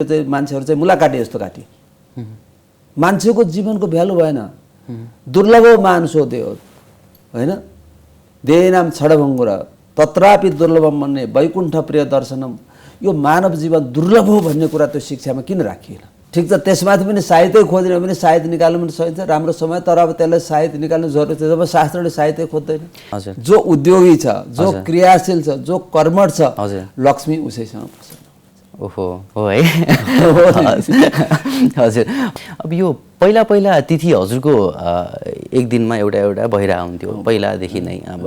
चाहिँ मान्छेहरु चाहिँ मुलाकाटी जस्तो काटी मान्छेको जीवनको भ्यालु भएन दुर्लभो मानुषो देव हैन देनाम छडभङ्गुर तत्रापि दुर्लभम मन्ने वैकुण्ठ प्रिय दर्शनम यो मानव जीवन दुर्लभ हो भन्ने कुरा त्यो शिक्षामा किन राखिएन ठीक छ त्यसमाथि पनि साहित्य खोज्ने भने साहित्य निकाल्नु पनि सकिन्छ राम्रो समय तर अब त्यसलाई साहित्य निकाल्नु जरुरी छ जब शास्त्रले साहित्य खोज्दैन हजुर जो उद्योगी छ जो क्रियाशील छ जो कर्मठ छ हजुर लक्ष्मी उसैसँग प्रसन्न ओहो हो है हजुर अब यो पहिला पहिला तिथि हजुरको एक दिनमा एउटा एउटा भइरा हुन्थ्यो पहिलादेखि नै अब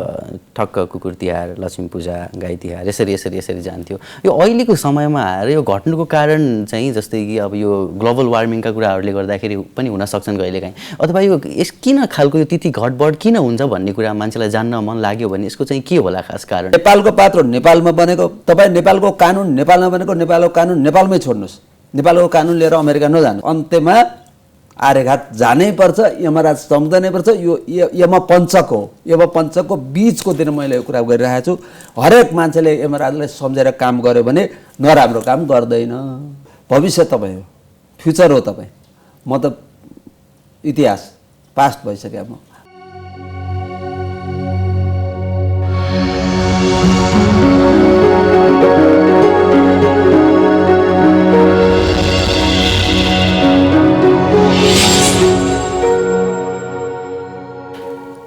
ठक्क कुकुर तिहार लक्ष्मी पूजा गाई तिहार यसरी जान्थ्यो यो अहिलेको समयमा आएर यो घट्नुको कारण चाहिँ जस्तै कि अब यो ग्लोबल वार्मिङका कुराहरूले गर्दाखेरि पनि हुन सक्छन् कहिलेकाहीँ अथवा यो किन खालको यो तिथि घटबढ किन हुन्छ भन्ने कुरा मान्छेलाई जान्न मन लाग्यो भने यसको चाहिँ के होला खास कारण नेपालको पात्र नेपालमा बनेको तपाई नेपालको कानुन नेपालमा बनेको नेपालको कानुन नेपालमै छोड्नुस् नेपालको कानुन लिएर अमेरिका नजानु अन्त्यमा आर्यघाट जानै पर्छ यमराज सम्झनै पर्छ यो यमपञ्चकको बीचको दिन मैले यो कुरा गरिरहेको छु हरेक मान्छेले यमराजलाई सम्झेर काम गर्यो भने नराम्रो काम गर्दैन भविष्य तपाईँ हो फ्युचर हो तपाईँ म त इतिहास पास्ट भइसक्यो म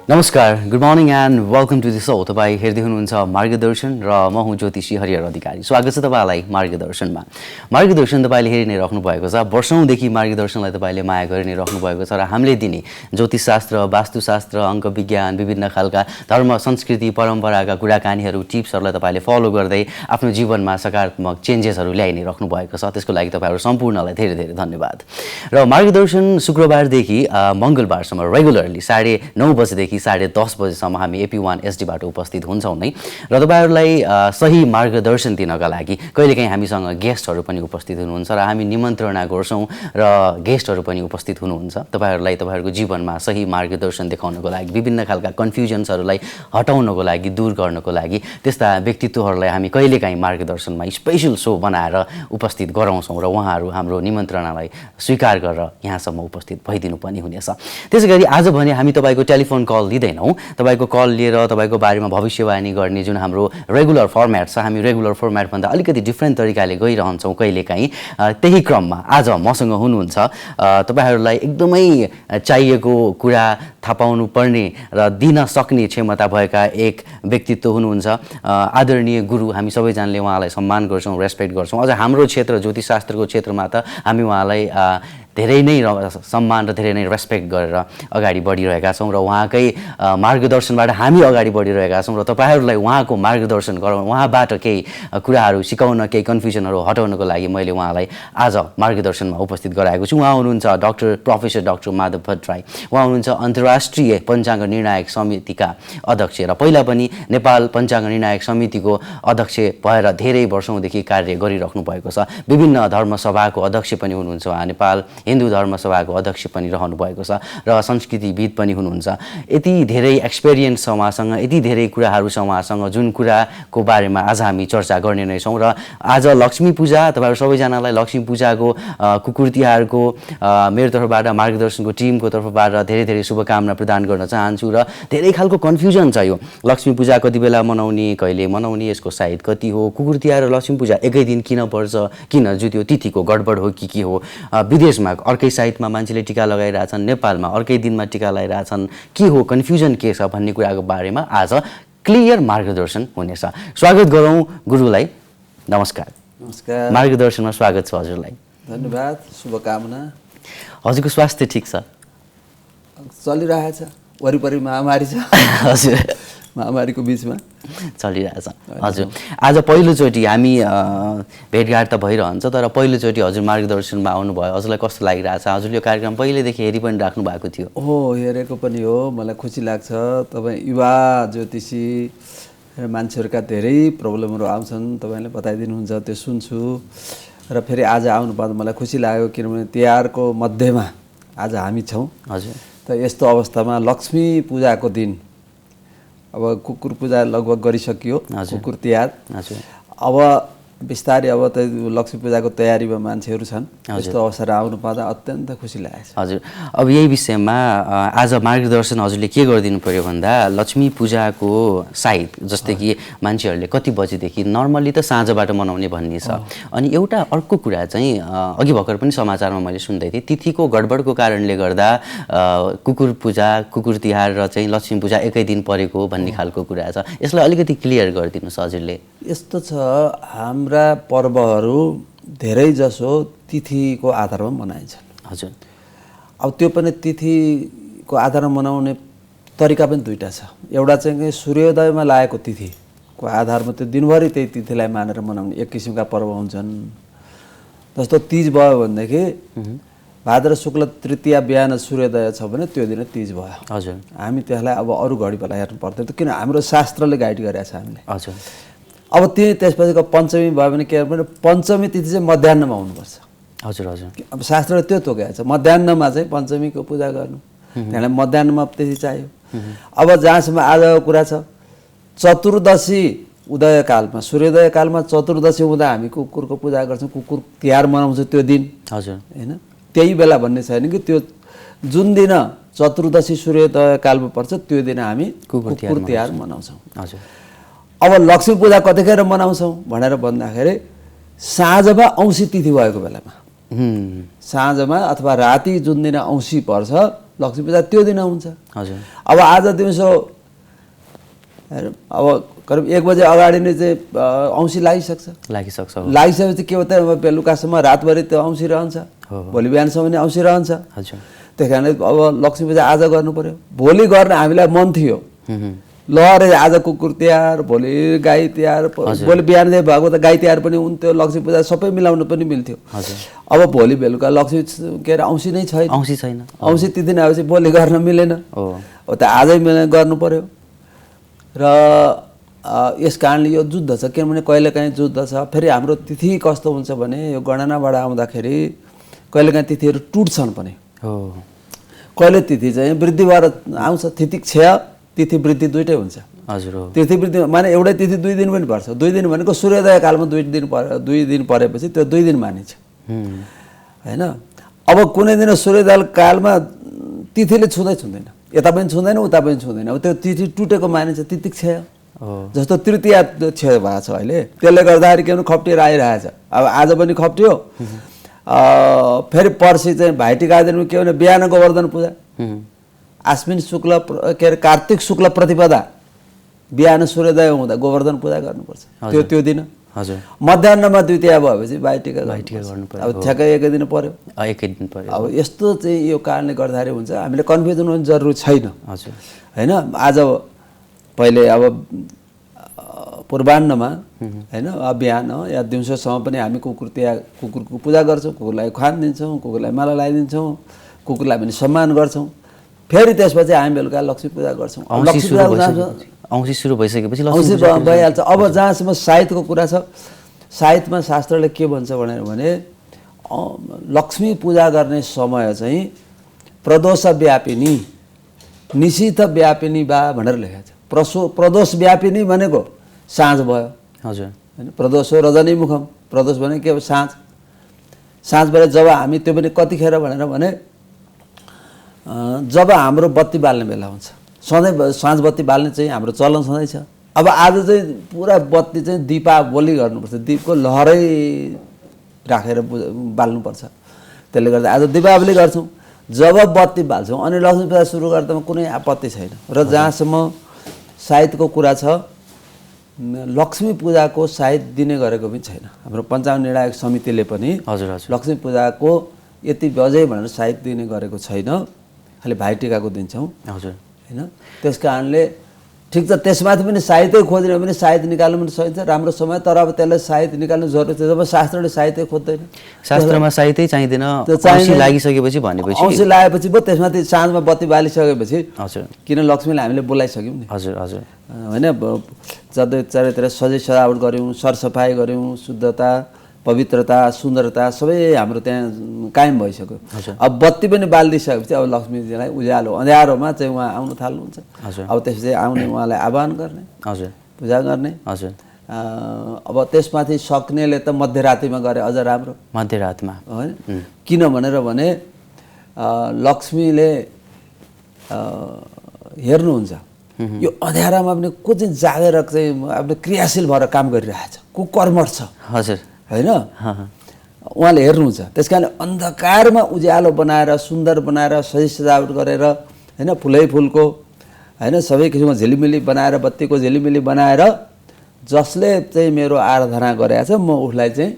नमस्कार good morning and welcome to the show तपाईँ हेर्दै हुनुहुन्छ मार्गदर्शन र म हुँ ज्योतिषी हरिहर अधिकारी स्वागत छ तपाईँलाई मार्गदर्शनमा मार्गदर्शन तपाईँले हेरि नै राख्नु भएको छ वर्षौँदेखि मार्गदर्शनलाई तपाईँले माया गरि नै राख्नु भएको छ र हामीले दिने ज्योतिषशास्त्र वास्तुशास्त्र अङ्क विज्ञान विभिन्न खालका धर्म संस्कृति परम्पराका कुराकानीहरू टिप्सहरूलाई तपाईँले फलो गर्दै आफ्नो जीवनमा सकारात्मक चेन्जेसहरू ल्याइ नै राख्नु भएको छ त्यसको लागि तपाईँहरू सम्पूर्णलाई धेरै धेरै धन्यवाद र मार्गदर्शन शुक्रबारदेखि मङ्गलबारसम्म रेगुलरली 9:30 बजेदेखि 10:30 बजेसम्म हामी AP1 SD बाट उपस्थित हुन्छौँ नै र तपाईँहरूलाई सही मार्गदर्शन दिनका लागि कहिलेकाहीँ हामीसँग गेस्टहरू पनि उपस्थित हुनुहुन्छ र हामी निमन्त्रणा गर्छौँ र गेस्टहरू पनि उपस्थित हुनुहुन्छ तपाईँहरूलाई तपाईँहरूको जीवनमा सही मार्गदर्शन देखाउनको लागि विभिन्न खालका कन्फ्युजन्सहरूलाई हटाउनको लागि दूर गर्नको लागि त्यस्ता व्यक्तित्वहरूलाई हामी कहिलेकाहीँ मार्गदर्शनमा स्पेशल सो बनाएर उपस्थित गराउँछौँ र उहाँहरू हाम्रो निमन्त्रणालाई स्वीकार गरेर यहाँसम्म उपस्थित भइदिनु पनि हुनेछ त्यसै गरी आज भने हामी तपाईँको टेलिफोन कल लिँदैनौँ तपाईँको कल लिएर तपाईँको बारेमा भविष्यवाणी गर्ने जुन हाम्रो रेगुलर फर्म्याट छ हामी रेगुलर फर्म्याटभन्दा अलिकति डिफ्रेन्ट तरिकाले गइरहन्छौँ कहिलेकाहीँ त्यही क्रममा आज मसँग हुनुहुन्छ तपाईँहरूलाई एकदमै चाहिएको कुरा थाहा पाउनु पर्ने र दिन सक्ने क्षमता भएका एक व्यक्तित्व हुनुहुन्छ आदरणीय गुरु हामी सबैजनाले उहाँलाई सम्मान गर्छौँ रेस्पेक्ट गर्छौँ अझ हाम्रो क्षेत्र ज्योतिषशास्त्रको क्षेत्रमा त हामी उहाँलाई धेरै नै सम्मान र धेरै नै रेस्पेक्ट गरेर अगाडि बढिरहेका छौँ र उहाँकै मार्गदर्शनबाट हामी अगाडि बढिरहेका छौँ र तपाईँहरूलाई उहाँको मार्गदर्शन गराउन उहाँबाट केही कुराहरू सिकाउन केही कन्फ्युजनहरू हटाउनको लागि मैले उहाँलाई आज मार्गदर्शनमा उपस्थित गराएको छु उहाँ हुनुहुन्छ प्रोफेसर डाक्टर माधव भट्टराई उहाँ हुनुहुन्छ अन्तर्राष्ट्रिय पञ्चाङ्ग निर्णायक समितिका अध्यक्ष र पहिला पनि नेपाल पञ्चाङ्ग निर्णायक समितिको अध्यक्ष भएर धेरै वर्षौँदेखि कार्य गरिराख्नु भएको छ विभिन्न धर्मसभाको अध्यक्ष पनि हुनुहुन्छ उहाँ नेपाल हिन्दू धर्मसभाको अध्यक्ष पनि रहनु भएको छ र संस्कृतिविद पनि हुनुहुन्छ यति धेरै एक्सपिरियन्स छ उहाँसँग यति धेरै कुराहरू छ उहाँसँग जुन कुराको बारेमा आज हामी चर्चा गर्ने नै छौँ र आज लक्ष्मी पूजा तपाईँहरू सबैजनालाई लक्ष्मी पूजाको कुकुर तिहारको मेरो तर्फबाट मार्गदर्शनको टिमको तर्फबाट धेरै धेरै शुभकामना प्रदान गर्न चाहन्छु र धेरै खालको कन्फ्युजन छ यो लक्ष्मी पूजा कति बेला मनाउने कहिले मनाउने यसको साइत कति हो कुकुर तिहार र लक्ष्मी पूजा एकै दिन किन पर्छ किन त्यो तिथिको गडबड हो कि के हो विदेशमा अर्कै साइटमा मान्छेले टिका लगाइरहेछन् नेपालमा अर्कै दिनमा टिका लगाइरहेछन् के हो कन्फ्युजन के छ भन्ने कुराको बारेमा आज क्लियर मार्गदर्शन हुनेछ स्वागत गरौँ गुरुलाई नमस्कार नमस्कार मार्गदर्शनमा स्वागत छ हजुरलाई धन्यवाद शुभकामना हजुरको स्वास्थ्य ठिक छ चलिरहेछ वरिपरि महामारी छ हजुर महामारीको बीचमा चलिरहेछ हजुर आज पहिलोचोटि हामी भेटघाट त भइरहन्छ तर पहिलोचोटि हजुर मार्गदर्शनमा आउनुभयो हजुरलाई कस्तो लागिरहेछ हजुरले यो कार्यक्रम पहिलेदेखि हेरि पनि राख्नु भएको थियो हो हेरेको पनि हो मलाई खुसी लाग्छ तपाईँ युवा ज्योतिषी मान्छेहरूका धेरै प्रब्लमहरू आउँछन् तपाईँले बताइदिनुहुन्छ त्यो सुन्छु र फेरि आज आउनु पाउँदा मलाई खुसी लाग्यो किनभने तिहारको मध्यमा आज हामी छौँ हजुर त यस्तो अवस्थामा लक्ष्मी पूजाको दिन अब कुकुर पूजा लगभग गरिसकियो कुकुर तिहार अब बिस्तारै अब त लक्ष्मी पूजाको तयारीमा मान्छेहरू छन्। यस्तो अवसर आउनु पाउँदा अत्यन्त खुसी लागेको छ। हजुर, अब यही विषयमा आज मार्गदर्शन हजुरले के गरिदिनु पर्यो भन्दा लक्ष्मी पूजाको साइत जस्तै कि मान्छेहरूले कति बजेदेखि नर्मल्ली त साँझबाट मनाउने भन्ने छ, अनि एउटा अर्को कुरा चाहिँ अघि भर्खर पनि समाचारमा मैले सुन्दै थिएँ, तिथिको गडबडको कारणले गर्दा कुकुर पूजा, कुकुर तिहार र चाहिँ लक्ष्मी पूजा एकै दिन परेको भन्ने खालको कुरा छ। यसलाई अलिकति क्लियर गरिदिनुहोस् हजुरले। यस्तो छ, हाम्रा पर्वहरू धेरै जसो तिथिको आधारमा मनाइन्छन्। हजुर, अब त्यो पनि तिथिको आधारमा मनाउने तरिका पनि दुईटा छ। एउटा चाहिँ सूर्योदयमा लागेको तिथिको आधारमा त्यो दिनभरि त्यही तिथिलाई मानेर मनाउने एक किसिमका पर्व हुन्छन्। जस्तो तीज भयो भनेदेखि भाद्र शुक्ल तृतीया बिहान सूर्योदय छ भने त्यो दिन तीज भयो। हजुर, हामी त्यसलाई अब अरू घडी बेला हेर्नु पर्दैन, किन हाम्रो शास्त्रले गाइड गरेको छ हामीले। हजुर, अब त्यसपछिको पञ्चमी भयो भने के भने पञ्चमी तिथि चाहिँ मध्याह्नमा हुनुपर्छ। हजुर, हजुर, अब शास्त्रले त्यो तोकेको छ, मध्याह्नमा चाहिँ पञ्चमीको पूजा गर्नु, त्यहाँलाई मध्याह्नमा तिथि चाहियो। अब जहाँसम्म आजको कुरा छ, चतुर्दशी उदयकालमा सूर्योदय कालमा चतुर्दशी हुँदा हामी कुकुरको पूजा गर्छौँ, कुकुर तिहार मनाउँछौँ त्यो दिन। हजुर, होइन, त्यही बेला भन्ने छैन कि त्यो जुन दिन चतुर्दशी सूर्योदय कालमा पर्छ त्यो दिन हामी कुकुर तिहार मनाउँछौँ। हजुर, अब लक्ष्मी पूजा कतिखेर मनाउँछौँ भनेर भन्दाखेरि साँझमा औँसी तिथि भएको बेलामा, साँझमा अथवा राति जुन दिन औँसी पर्छ लक्ष्मी पूजा त्यो दिन हुन्छ। हजुर, अब आज दिउँसो अब करिब 1 बजे अगाडि नै चाहिँ औँसी लागिसक्छ। लागिसकेपछि के भयो त, अब बेलुकासम्म रातभरि त्यो औँसी रहन्छ, भोलि बिहानसम्म नि औँसी रहन्छ। हजुर, त्यही कारण अब लक्ष्मी पूजा आज गर्नु पर्यो। भोलि गर्न हामीलाई मन थियो, ल अरे आज कुकुर तिहार, भोलि गाई तिहार, भोलि बिहान भएको त गाई तिहार पनि हुन्थ्यो, लक्ष्मी पूजा सबै मिलाउनु पनि मिल्थ्यो। अब भोलि बेलुका लक्ष्मी के अरे औँसी नै छैन, औँसी तिथि नै आएपछि भोलि गर्न मिलेन, अब त आजै गर्नु पर्यो। र यस कारणले यो जुद्ध छ, किनभने कहिलेकाहीँ जुद्ध छ। फेरि हाम्रो तिथि कस्तो हुन्छ भने यो गणनाबाट आउँदाखेरि कहिलेकाहीँ तिथिहरू टुट्छन् पनि। कहिले तिथि चाहिँ वृद्धि भएर आउँछ, तिथि क्षय तिथि वृद्धि दुइटै हुन्छ। हजुर, तिथि वृद्धि माने एउटै तिथि 2 दिन पनि पर्छ। 2 दिन भनेको सूर्योदय कालमा 2 दिन परेपछि त्यो 2 दिन मानिन्छ, होइन। अब कुनै दिन सूर्योदय कालमा तिथिले छुँदैन, यता पनि छुँदैन उता पनि छुँदैन, अब त्यो तिथि टुटेको मानिन्छ, तिथि क्षय। जस्तो तृतीया क्षय भएको छ अहिले, त्यसले गर्दाखेरि के भने खप्टिएर आइरहेछ। अब आज पनि खप्टियो, फेरि पर्सि चाहिँ भाइटिका दिनमा के भने बिहान गोवर्धन पूजा, आश्विन शुक्ल के अरे कार्तिक शुक्ल प्रतिपदा बिहान सूर्योदय हुँदा गोवर्धन पूजा गर्नुपर्छ त्यो दिन। हजुर, मध्याह्नमा द्वितीया भएपछि भाइटिका गर्नु पर्यो। अब ठ्याक्कै एकै दिन पर्यो। अब यस्तो चाहिँ यो कारणले गर्दाखेरि हुन्छ, हामीले कन्फ्युजन हुनु जरुरी छैन। हजुर, होइन। आज पहिले अब पूर्वाह्नमा होइन बिहान या दिउँसोसम्म पनि हामी कुकुरको पूजा गर्छौँ, कुकुरलाई खान दिन्छौँ, कुकुरलाई माला लगाइदिन्छौँ, कुकुरलाई पनि सम्मान गर्छौँ। फेरि त्यसपछि हामी बेलुका लक्ष्मी पूजा गर्छौँ। औँसी सुरु भइसकेपछि औँसी भइहाल्छ। अब जहाँसम्म साहित्यको कुरा छ, साहित्यमा शास्त्रले के भन्छ भने लक्ष्मी पूजा गर्ने समय चाहिँ प्रदोष व्यापिनी निशिथ व्यापिनी बा भनेर लेखेको छ। प्रदोष व्यापिनी भनेको साँझ भयो। हजुर, होइन, प्रदोष हो रजनी मुखम, प्रदोष भने के हो साँझ बेला जब हामी त्यो पनि कतिखेर भनेर भने जब हाम्रो बत्ती बाल्ने बेला हुन्छ। सधैँ साँझ बत्ती बाल्ने चाहिँ हाम्रो चलन सधैँ छ। अब आज चाहिँ पुरा बत्ती चाहिँ दीपावली गर्नुपर्छ, दीपको लहरै राखेर बाल्नुपर्छ। त्यसले गर्दा आज दीपावली गर्छौँ। जब बत्ती बाल्छौँ अनि लक्ष्मी पूजा सुरु गर्दामा कुनै आपत्ति छैन। र जहाँसम्म साहित्यको कुरा छ, लक्ष्मी पूजाको साहित्य दिने गरेको पनि छैन। हाम्रो पञ्चाङ्ग निर्णायक समितिले पनि लक्ष्मी पूजाको यति बजे भनेर साहित्य दिने गरेको छैन, खालि भाइटिकाको दिन्छौँ। हजुर, होइन। त्यस कारणले ठिक छ, त्यसमाथि पनि साहित्य खोज्ने भने साहित्य निकाल्नु पनि सकिन्छ, राम्रो समय। तर अब त्यसलाई साहित्य निकाल्नु जरुरी छ जब शास्त्रले साहित्य खोज्दैन। शास्त्रमा साहित्य चाहिँदैन, औँसी लागिसकेपछि भनेपछि औँसी लागेपछि भयो, त्यसमाथि साँझमा बत्ती बालिसकेपछि हजुर किन लक्ष्मीलाई हामीले बोलाइसक्यौँ नि। हजुर, हजुर, होइन। चारैतिर सजै सजावट गऱ्यौँ, सरसफाइ गऱ्यौँ, शुद्धता, पवित्रता, सुन्दरता सबै हाम्रो त्यहाँ कायम भइसक्यो। अब बत्ती पनि बालिदिइसकेपछि अब लक्ष्मीजीलाई उज्यालो अँध्यारोमा चाहिँ उहाँ आउन थाल्नुहुन्छ। अब त्यसपछि आउने उहाँलाई आह्वान गर्ने, हजुर, पूजा गर्ने। हजुर, अब त्यसमाथि सक्नेले त मध्यरातिमा गरे अझ राम्रो मध्यरातमा होइन किन भनेर भने लक्ष्मीले हेर्नुहुन्छ यो अँध्यारामा पनि को चाहिँ जागेर चाहिँ आफ्नो क्रियाशील भएर काम गरिरहेछ को कर्मठ छ हजुर होइन उहाँले हेर्नुहुन्छ त्यस कारणले अन्धकारमा उज्यालो बनाएर सुन्दर बनाएर सही सजावट गरेर होइन फुलै फुलको होइन सबै किसिमको झिलिमिली बनाएर बत्तीको झिलिमिली बनाएर जसले चाहिँ मेरो आराधना गरेको छ म उसलाई चाहिँ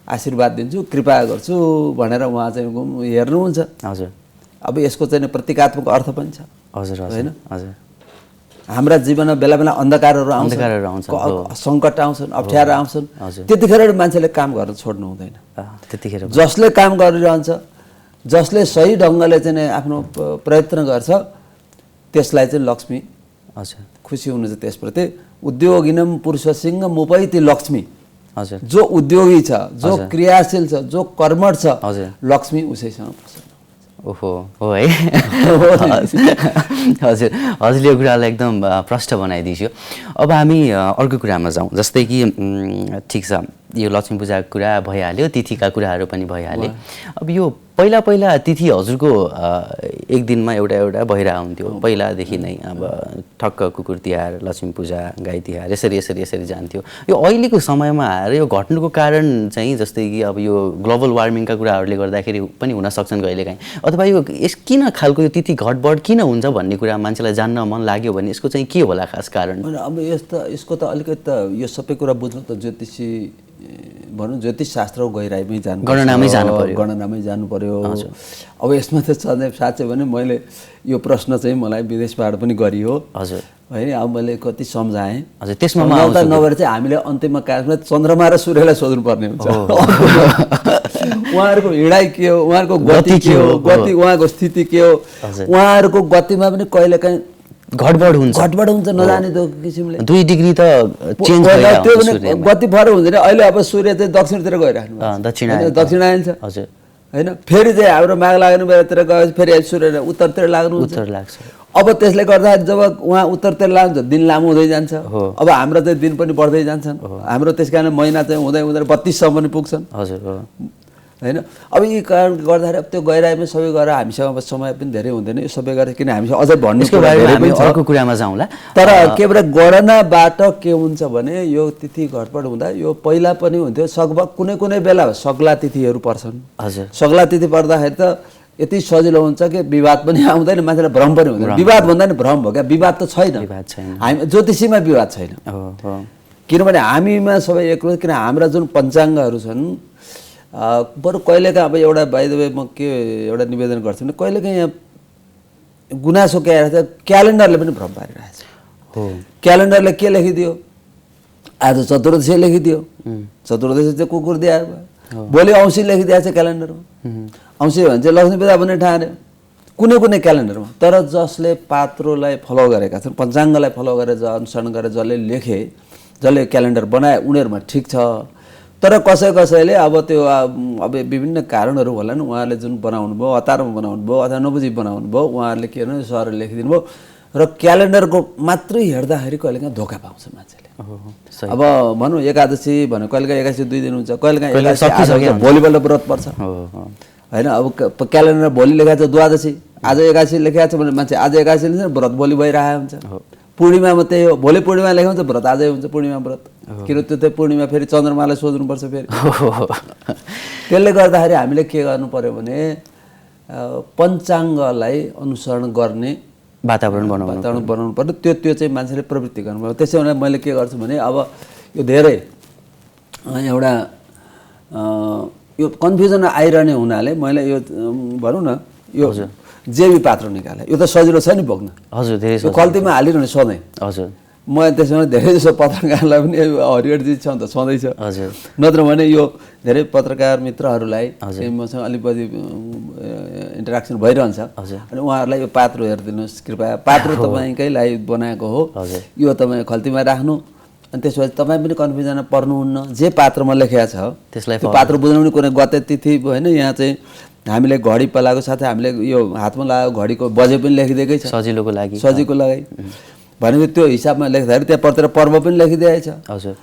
आशीर्वाद दिन्छु कृपा गर्छु भनेर उहाँ चाहिँ हेर्नुहुन्छ हजुर अब यसको चाहिँ प्रतीकात्मक अर्थ पनि छ हजुर होइन हजुर हाम्रा जीवनमा बेला बेला अन्धकारहरू आउँछन् सङ्कट आउँछन् अप्ठ्यारो आउँछन् त्यतिखेर मान्छेले काम गर्न छोड्नु हुँदैन त्यतिखेर जसले काम गरिरहन्छ जसले सही ढङ्गले चाहिँ आफ्नो प्रयत्न गर्छ त्यसलाई चाहिँ लक्ष्मी हजुर खुसी हुनुहुन्छ त्यसप्रति उद्योगिनम पुरुषसिंह मुपैति लक्ष्मी हजुर जो उद्योगी छ जो क्रियाशील छ जो कर्मठ छ हजुर लक्ष्मी उसैसँग प्रसन्न ओहो हो है हजुर हजुरले यो कुरालाई एकदम प्रष्ट बनाइदिन्छु अब हामी अर्को कुरामा जाउँ जस्तै कि ठिक छ यो लक्ष्मी पूजाको कुरा भइहाल्यो तिथिका कुराहरू पनि भइहाले अब यो पहिला पहिला तिथि हजुरको एक दिनमा एउटा एउटा भइरहेको हुन्थ्यो पहिलादेखि नै अब ठक्क कुकुर तिहार लक्ष्मी पूजा गाई तिहार यसरी यसरी यसरी जान्थ्यो यो अहिलेको समयमा आएर यो घट्नुको कारण चाहिँ जस्तै कि अब यो ग्लोबल वार्मिङका कुराहरूले गर्दाखेरि पनि हुन सक्छन् कहिलेकाहीँ अथवा यो किन खालको यो तिथि घटबढ किन हुन्छ भन्ने कुरा मान्छेलाई जान्न मन लाग्यो भने यसको चाहिँ के होला खास कारण अब यसको त अलिकति त यो सबै कुरा बुझ्नु त ज्योतिषी भनौँ ज्योतिष शास्त्रको गहिराइमै गणनामै जानु पर्यो अब यसमा त सधैँ साँच्चै भने मैले यो प्रश्न चाहिँ मलाई विदेशबाट पनि गरियो हजुर होइन अब मैले कति सम्झाएँ हजुर त्यसमा नभएर चाहिँ हामीले अन्त्यमा कार्यमा चन्द्रमा र सूर्यलाई सोध्नुपर्ने हुन्छ उहाँहरूको हिँडाइ के हो उहाँहरूको गति के हो गति उहाँको स्थिति के हो उहाँहरूको गतिमा पनि कहिलेकाहीँ घटबड हुन्छ नजाने त्यो किसिमले 2 डिग्री त चेन्ज त्यो पनि गति फरक हुँदैन अहिले अब सूर्य चाहिँ दक्षिणतिर गइराख्नु दक्षिणायन छ हजुर होइन फेरि चाहिँ हाम्रो माघ लाग्नु बेलातिर गएपछि फेरि सूर्य उत्तरतिर लाग्नुहुन्छ अब त्यसले गर्दाखेरि जब उहाँ उत्तरतिर लाग्नुहुन्छ दिन लामो हुँदै जान्छ अब हाम्रो चाहिँ दिन पनि बढ्दै जान्छन् हाम्रो त्यस कारण महिना चाहिँ हुँदै हुँदै 32 सम्म पनि पुग्छन् हजुर होइन अब यी कारण गर्दाखेरि अब त्यो गहिराइमा सबै गरेर हामीसँग समय पनि धेरै हुँदैन यो सबै गरेर किन हामीसँग अझै भन्ने अर्को कुरामा जाउँला तर के भएर गणनाबाट के हुन्छ भने यो तिथि घटबड हुँदा यो पहिला पनि हुन्थ्यो लगभग कुनै कुनै बेला सग्ला तिथिहरू पर्छन् हजुर सग्ला तिथि पर्दाखेरि त यति सजिलो हुन्छ कि विवाद पनि आउँदैन मान्छेलाई भ्रम पनि हुँदैन विवाद भन्दा नि भ्रम भयो क्या विवाद त छैन हामी ज्योतिषीमा विवाद छैन किनभने हामीमा सबै एकरो किन हाम्रा जुन पञ्चाङ्गहरू छन् बरु कहिलेकाहीँ अब एउटा बाइ द वे म के एउटा निवेदन गर्छु भने कहिलेकाहीँ यहाँ गुनासो के आइरहेको छ क्यालेन्डरले पनि भ्रम पारिरहेछ क्यालेन्डरले के लेखिदियो आज चतुर्दशी लेखिदियो चतुर्दशी चाहिँ कुकुर दिएर भयो भोलि औँसी लेखिदिएको छ क्यालेन्डरमा औँसी भने चाहिँ लक्ष्मी पूजा भन्ने ठान्यो कुनै कुनै क्यालेन्डरमा तर जसले पात्रोलाई फलो गरेका छन् पञ्चाङ्गलाई फलो गरेर अनुसरण गरेर जसले लेखे जसले क्यालेन्डर बनाए उनीहरूमा ठिक छ तर कसैले अब त्यो अब विभिन्न कारणहरू होला नि उहाँहरूले जुन बनाउनु भयो हतारमा बनाउनु भयो अथवा नबुझी बनाउनु भयो उहाँहरूले के गर्नु सरले लेखिदिनु भयो र क्यालेन्डरको मात्रै हेर्दाखेरि कहिलेकाहीँ धोका पाउँछ मान्छेले अब भनौँ एकादशी भन्यो कहिलेकाहीँ एकादशी 2 दिन हुन्छ कहिलेकाहीँ भोलिपल्ट व्रत पर्छ होइन अब क्यालेन्डर भोलि लेखाएको छ द्वादशी आज एकादशी लेखाएको छ भने मान्छे आज एकादशी लिन्छ व्रत भोलि भइरहेको हुन्छ पूर्णिमामा त्यही हो भोलि पूर्णिमा लेखा हुन्छ व्रत आजै हुन्छ पूर्णिमा व्रत किन त्यो चाहिँ पूर्णिमा फेरि चन्द्रमालाई सोध्नुपर्छ फेरि त्यसले गर्दाखेरि हामीले के गर्नु पर्यो भने पञ्चाङ्गलाई अनुसरण गर्ने वातावरण बनाउनु पर्यो त्यो चाहिँ मान्छेले प्रवृत्ति गर्नु पर्यो त्यसै भने मैले के गर्छु भने अब यो धेरै एउटा यो कन्फ्युजन आइरहने हुनाले मैले यो भनौँ न यो जेबी पात्र निकाले यो त सजिलो छ नि बोक्न हजुर धेरै यो खल्तीमा हालिरहने सधैँ हजुर म त्यसमा धेरै जसो पत्रकारलाई पनि हरिहरजी छ त छँदैछ हजुर नत्र भने यो धेरै पत्रकार मित्रहरूलाई मसँग अलिकति इन्टरेक्सन भइरहन्छ अनि उहाँहरूलाई यो पात्रो हेरिदिनुहोस् कृपया पात्रो तपाईँकैलाई बनाएको हो यो तपाईँ खल्तीमा राख्नु अनि त्यसपछि तपाईँ पनि कन्फ्युजनमा पर्नुहुन्न जे पात्रमा लेखेको छ त्यसलाई त्यो पात्र बुझ्नु पनि कुनै गते तिथि होइन यहाँ चाहिँ हामीले घडी पलाएको साथै हामीले यो हातमा लगाएको घडीको बजे पनि लेखिदिएकै छ सजिलोको लागि भनेको त्यो हिसाबमा लेख्दाखेरि त्यहाँ पर्तिर पर्व पनि लेखिदिएको छ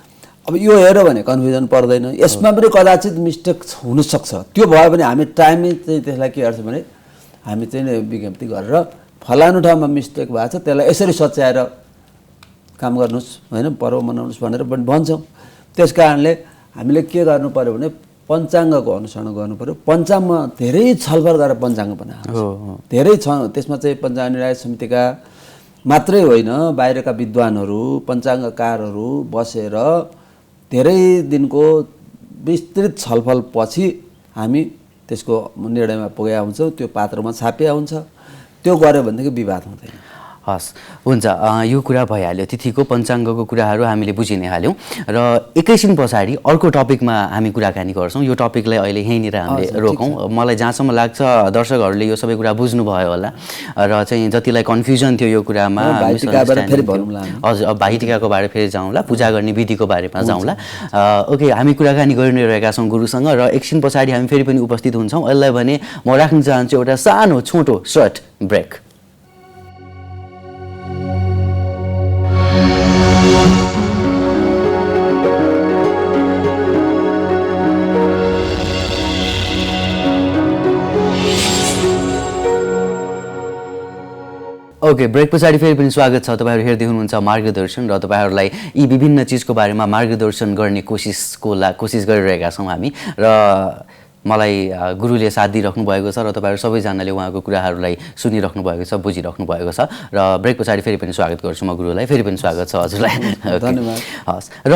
अब यो हेऱ्यो भने कन्फ्युजन पर्दैन, यसमा पनि कदाचित मिस्टेक हुनसक्छ। त्यो भयो भने हामी टाइममै चाहिँ त्यसलाई के गर्छ भने हामी चाहिँ विज्ञप्ति गरेर फलानु ठाउँमा मिस्टेक भएको छ त्यसलाई यसरी सच्याएर काम गर्नुहोस् होइन, पर्व मनाउनुहोस् भनेर पनि भन्छौँ। त्यस कारणले हामीले के गर्नु पर्यो भने पञ्चाङ्गको अनुसरण गर्नु पर्यो। पञ्चाङ्गमा धेरै छलफल गरेर पञ्चाङ्ग बनाएको धेरै छ। त्यसमा चाहिँ पञ्चाङ्ग निर्णय समितिका मात्रै होइन, बाहिरका विद्वानहरू पञ्चाङ्गकारहरू बसेर धेरै दिनको विस्तृत छलफल पछि हामी त्यसको निर्णयमा पुगेका हुन्छौँ। त्यो पात्रमा छापिया हुन्छ। त्यो गऱ्यो भनेदेखि विवाद हुँदैन। हस्, हुन्छ। यो कुरा भइहाल्यो, तिथिको पञ्चाङ्गको कुराहरू हामीले बुझि नै हाल्यौँ र एकैछिन पछाडि अर्को टपिकमा हामी कुराकानी गर्छौँ। यो टपिकलाई अहिले यहीँनिर हामीले रोकौँ। मलाई जहाँसम्म लाग्छ दर्शकहरूले यो सबै कुरा बुझ्नुभयो होला र चाहिँ जतिलाई कन्फ्युजन थियो यो कुरामा, हजुर, अब भाइटिकाको बारे फेरि जाउँला, पूजा गर्ने विधिको बारेमा जाउँला। ओके, हामी कुराकानी गरि नै रहेका छौँ गुरुसँग र एकछिन पछाडि हामी फेरि पनि उपस्थित हुन्छौँ। यसलाई भने म राख्न चाहन्छु एउटा सानो छोटो सर्ट ब्रेक। ओके, ब्रेक पछाडि फेरि पनि स्वागत छ। तपाईँहरू हेर्दै हुनुहुन्छ मार्गदर्शन र तपाईँहरूलाई यी विभिन्न चिजको बारेमा मार्गदर्शन गर्ने कोसिस गरिरहेका छौँ हामी। र मलाई गुरुले साथ दिइराख्नु भएको छ र तपाईँहरू सबैजनाले उहाँको कुराहरूलाई सुनिराख्नु भएको छ, बुझिराख्नु भएको छ। र ब्रेक पछाडि फेरि पनि स्वागत गर्छु म गुरुलाई। फेरि पनि स्वागत छ हजुरलाई। धन्यवाद। हस्, र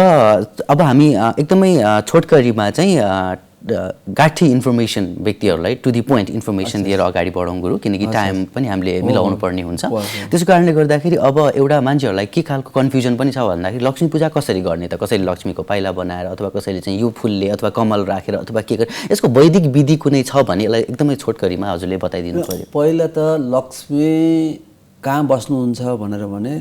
अब हामी एकदमै छोटकरीमा चाहिँ गाठी इन्फर्मेसन व्यक्तिहरूलाई टु दि पोइन्ट इन्फर्मेसन दिएर अगाडि बढाउँ गुरु, किनकि टाइम पनि हामीले मिलाउनु पर्ने हुन्छ। त्यसो कारणले गर्दाखेरि अब एउटा मान्छेहरूलाई के खालको कन्फ्युजन पनि छ भन्दाखेरि लक्ष्मी पूजा कसरी गर्ने त, कसैले लक्ष्मीको पाइला बनाएर अथवा कसैले चाहिँ यो फुलले अथवा कमल राखेर अथवा के गर्ने, यसको वैदिक विधि कुनै छ भने यसलाई एकदमै छोटकरीमा हजुरले बताइदिनु पर्यो। पहिला त लक्ष्मी कहाँ बस्नुहुन्छ भनेर भने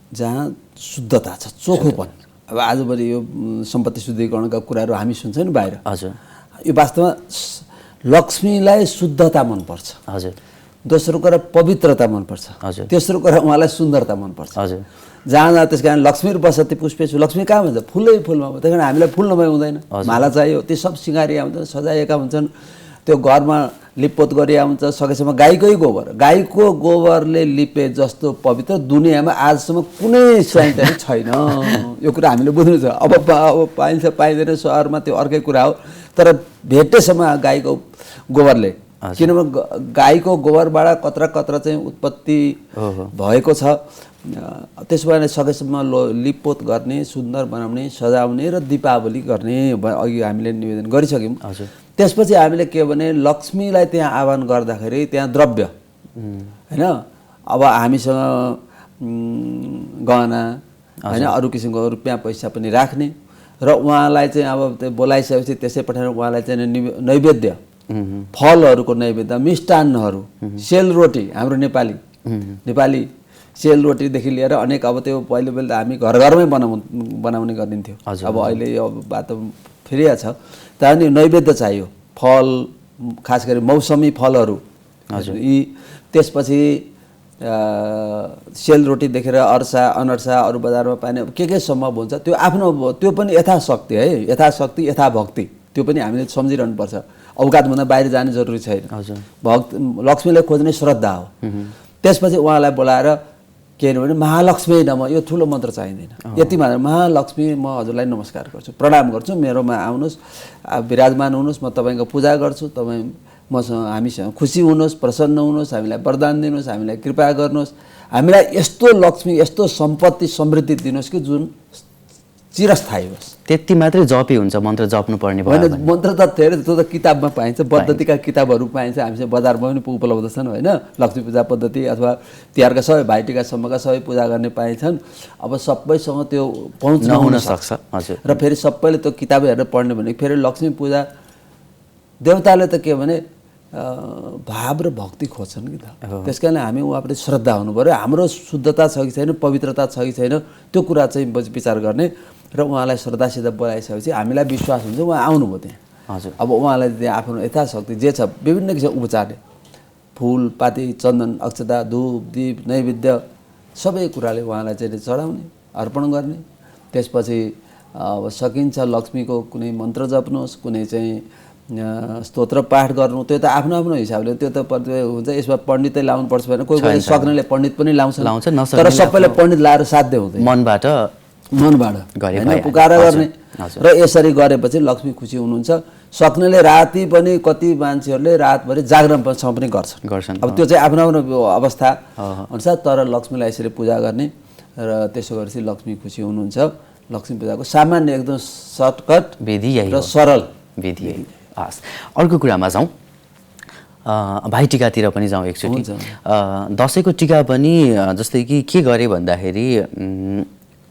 जहाँ शुद्धता छ, चोखोपन। अब आजभोलि यो सम्पत्ति शुद्धिकरणका कुराहरू हामी सुन्छौँ नि बाहिर। हजुर, यो वास्तवमा लक्ष्मीलाई शुद्धता मनपर्छ। हजुर। दोस्रो कुरा पवित्रता मनपर्छ। हजुर। तेस्रो कुरा उहाँलाई सुन्दरता मनपर्छ। हजुर। जहाँ त्यस कारण लक्ष्मी बसती पुष्पेछु, लक्ष्मी कहाँ भन्छ फुलै फुलमा। त्यही कारण हामीलाई फुल नभए हुँदैन, माला चाहियो। त्यो सब सिँगारिया हुन्छन्, सजाएका हुन्छन्। त्यो घरमा लिपपोत गरिया हुन्छ। सकेसम्म गाईकै गोबर, गाईको गोबरले लिपे जस्तो पवित्र दुनियाँमा आजसम्म कुनै सेनिटरी छैन। यो कुरा हामीले बुझ्नु छ। अब पाइन्छ पाइँदैन सहरमा त्यो अर्कै कुरा हो, तर भेटेसम्म गाईको गोबरले, किनभने गाईको गोबरबाट कत्रा कत्रा चाहिँ उत्पत्ति भएको छ। त्यसो भए सकेसम्म लिपपोत गर्ने, सुन्दर बनाउने, सजाउने र दीपावली गर्ने अघि हामीले निवेदन गरिसक्यौँ। त्यसपछि हामीले के भने लक्ष्मीलाई त्यहाँ आह्वान गर्दाखेरि त्यहाँ द्रव्य होइन, अब हामीसँग गहना होइन, अरू किसिमको रुपियाँ पैसा पनि राख्ने र उहाँलाई चाहिँ अब त्यो बोलाइसकेपछि त्यसै पठाएर उहाँलाई चाहिँ नैवेद्य, फलहरूको नैवेद्य, मिष्टान्नहरू, सेलरोटी, हाम्रो नेपाली सेलरोटीदेखि लिएर अनेक, अब त्यो पहिले त हामी घर घरमै बनाउने गरिन्थ्यो। अब अहिले यो बाटो फेरिया छ। त्यहाँदेखि नैवेद्य चाहियो, फल, खास गरी मौसमी फलहरू। यी त्यसपछि सेलरोटी देखेर अर्सा अनर्सा अरू बजारमा पाइने के सम्भव हुन्छ त्यो आफ्नो, त्यो पनि यथाशक्ति है, यथाशक्ति यथाभक्ति, त्यो पनि हामीले सम्झिरहनुपर्छ। औकातभन्दा बाहिर जाने जरुरी छैन। लक्ष्मीलाई खोज्ने श्रद्धा हो। त्यसपछि उहाँलाई बोलाएर के भने महालक्ष्मी नम, यो ठुलो मन्त्र चाहिँदैन, यति मात्र महालक्ष्मी म हजुरलाई नमस्कार गर्छु, प्रणाम गर्छु, मेरोमा आउनुहोस्, विराजमान हुनुहोस्, म तपाईँको पूजा गर्छु, तपाईँ मसँग हामीसँग खुसी हुनुहोस्, प्रसन्न हुनुहोस्, हामीलाई वरदान दिनुहोस्, हामीलाई कृपा गर्नुहोस्, हामीलाई यस्तो लक्ष्मी यस्तो सम्पत्ति समृद्धि दिनुहोस् कि जुन चिरस्थायी होस्। त्यति मात्रै जपै हुन्छ, मन्त्र जप्नु पर्ने होइन। मन्त्र त धेरै, त्यो त किताबमा पाइन्छ, पद्धतिका किताबहरू पाइन्छ, हामीसँग बजारमा पनि उपलब्ध छन् होइन। लक्ष्मी पूजा पद्धति अथवा तिहारका सबै भाइटिकासम्मका सबै पूजा गर्ने पाइन्छन्। अब सबैसँग त्यो पहुँच नहुन सक्छ। हजुर। र फेरि सबैले त्यो किताब हेरेर पढ्ने भने फेरि लक्ष्मी पूजा देवताले त के भने भाव र भक्ति खोज्छन् कि त। त्यस कारणले हामी उहाँप्रति श्रद्धा हुनु पऱ्यो। हाम्रो शुद्धता छ कि छैन, पवित्रता छ कि छैन, त्यो कुरा चाहिँ विचार गर्ने र उहाँलाई श्रद्धासित बोलाइसकेपछि हामीलाई विश्वास हुन्छ उहाँ आउनुभयो त्यहाँ। हजुर। अब उहाँलाई त्यहाँ आफ्नो यथाशक्ति जे छ विभिन्न किसिमको उपचारले, फुल पाती, चन्दन, अक्षता, धूप, दीप, नैवेद्य सबै कुराले उहाँलाई चाहिँ चढाउने, अर्पण गर्ने। त्यसपछि अब सकिन्छ लक्ष्मीको कुनै मन्त्र जप्नुहोस्, कुनै चाहिँ स्तोत्र पाठ गर्नु, त्यो त आफ्नो आफ्नो हिसाबले त्यो त हुन्छ। यसमा पण्डितै लाउनु पर्छ भने कोही कोही सक्नेले पण्डित पनि लाउँछ, तर सबैले पण्डित लाएर साध्य हुँदैन, मनबाट होइन पुकार गर्ने। र यसरी गरेपछि लक्ष्मी खुसी हुनुहुन्छ। सक्नेले राति पनि कति मान्छेहरूले रातभरि जागरणसम्म पनि गर्छन्। अब त्यो चाहिँ आफ्नो आफ्नो अवस्था अनुसार, तर लक्ष्मीलाई यसरी पूजा गर्ने र त्यसो गरेपछि लक्ष्मी खुसी हुनुहुन्छ। लक्ष्मी पूजाको सामान्य एकदम सर्टकट विधि र सरल विधि। हस्, अर्को कुरामा जाउँ, भाइटिकातिर पनि जाउँ एकचोटि। दसैँको टिका पनि जस्तै कि के गरे भन्दाखेरि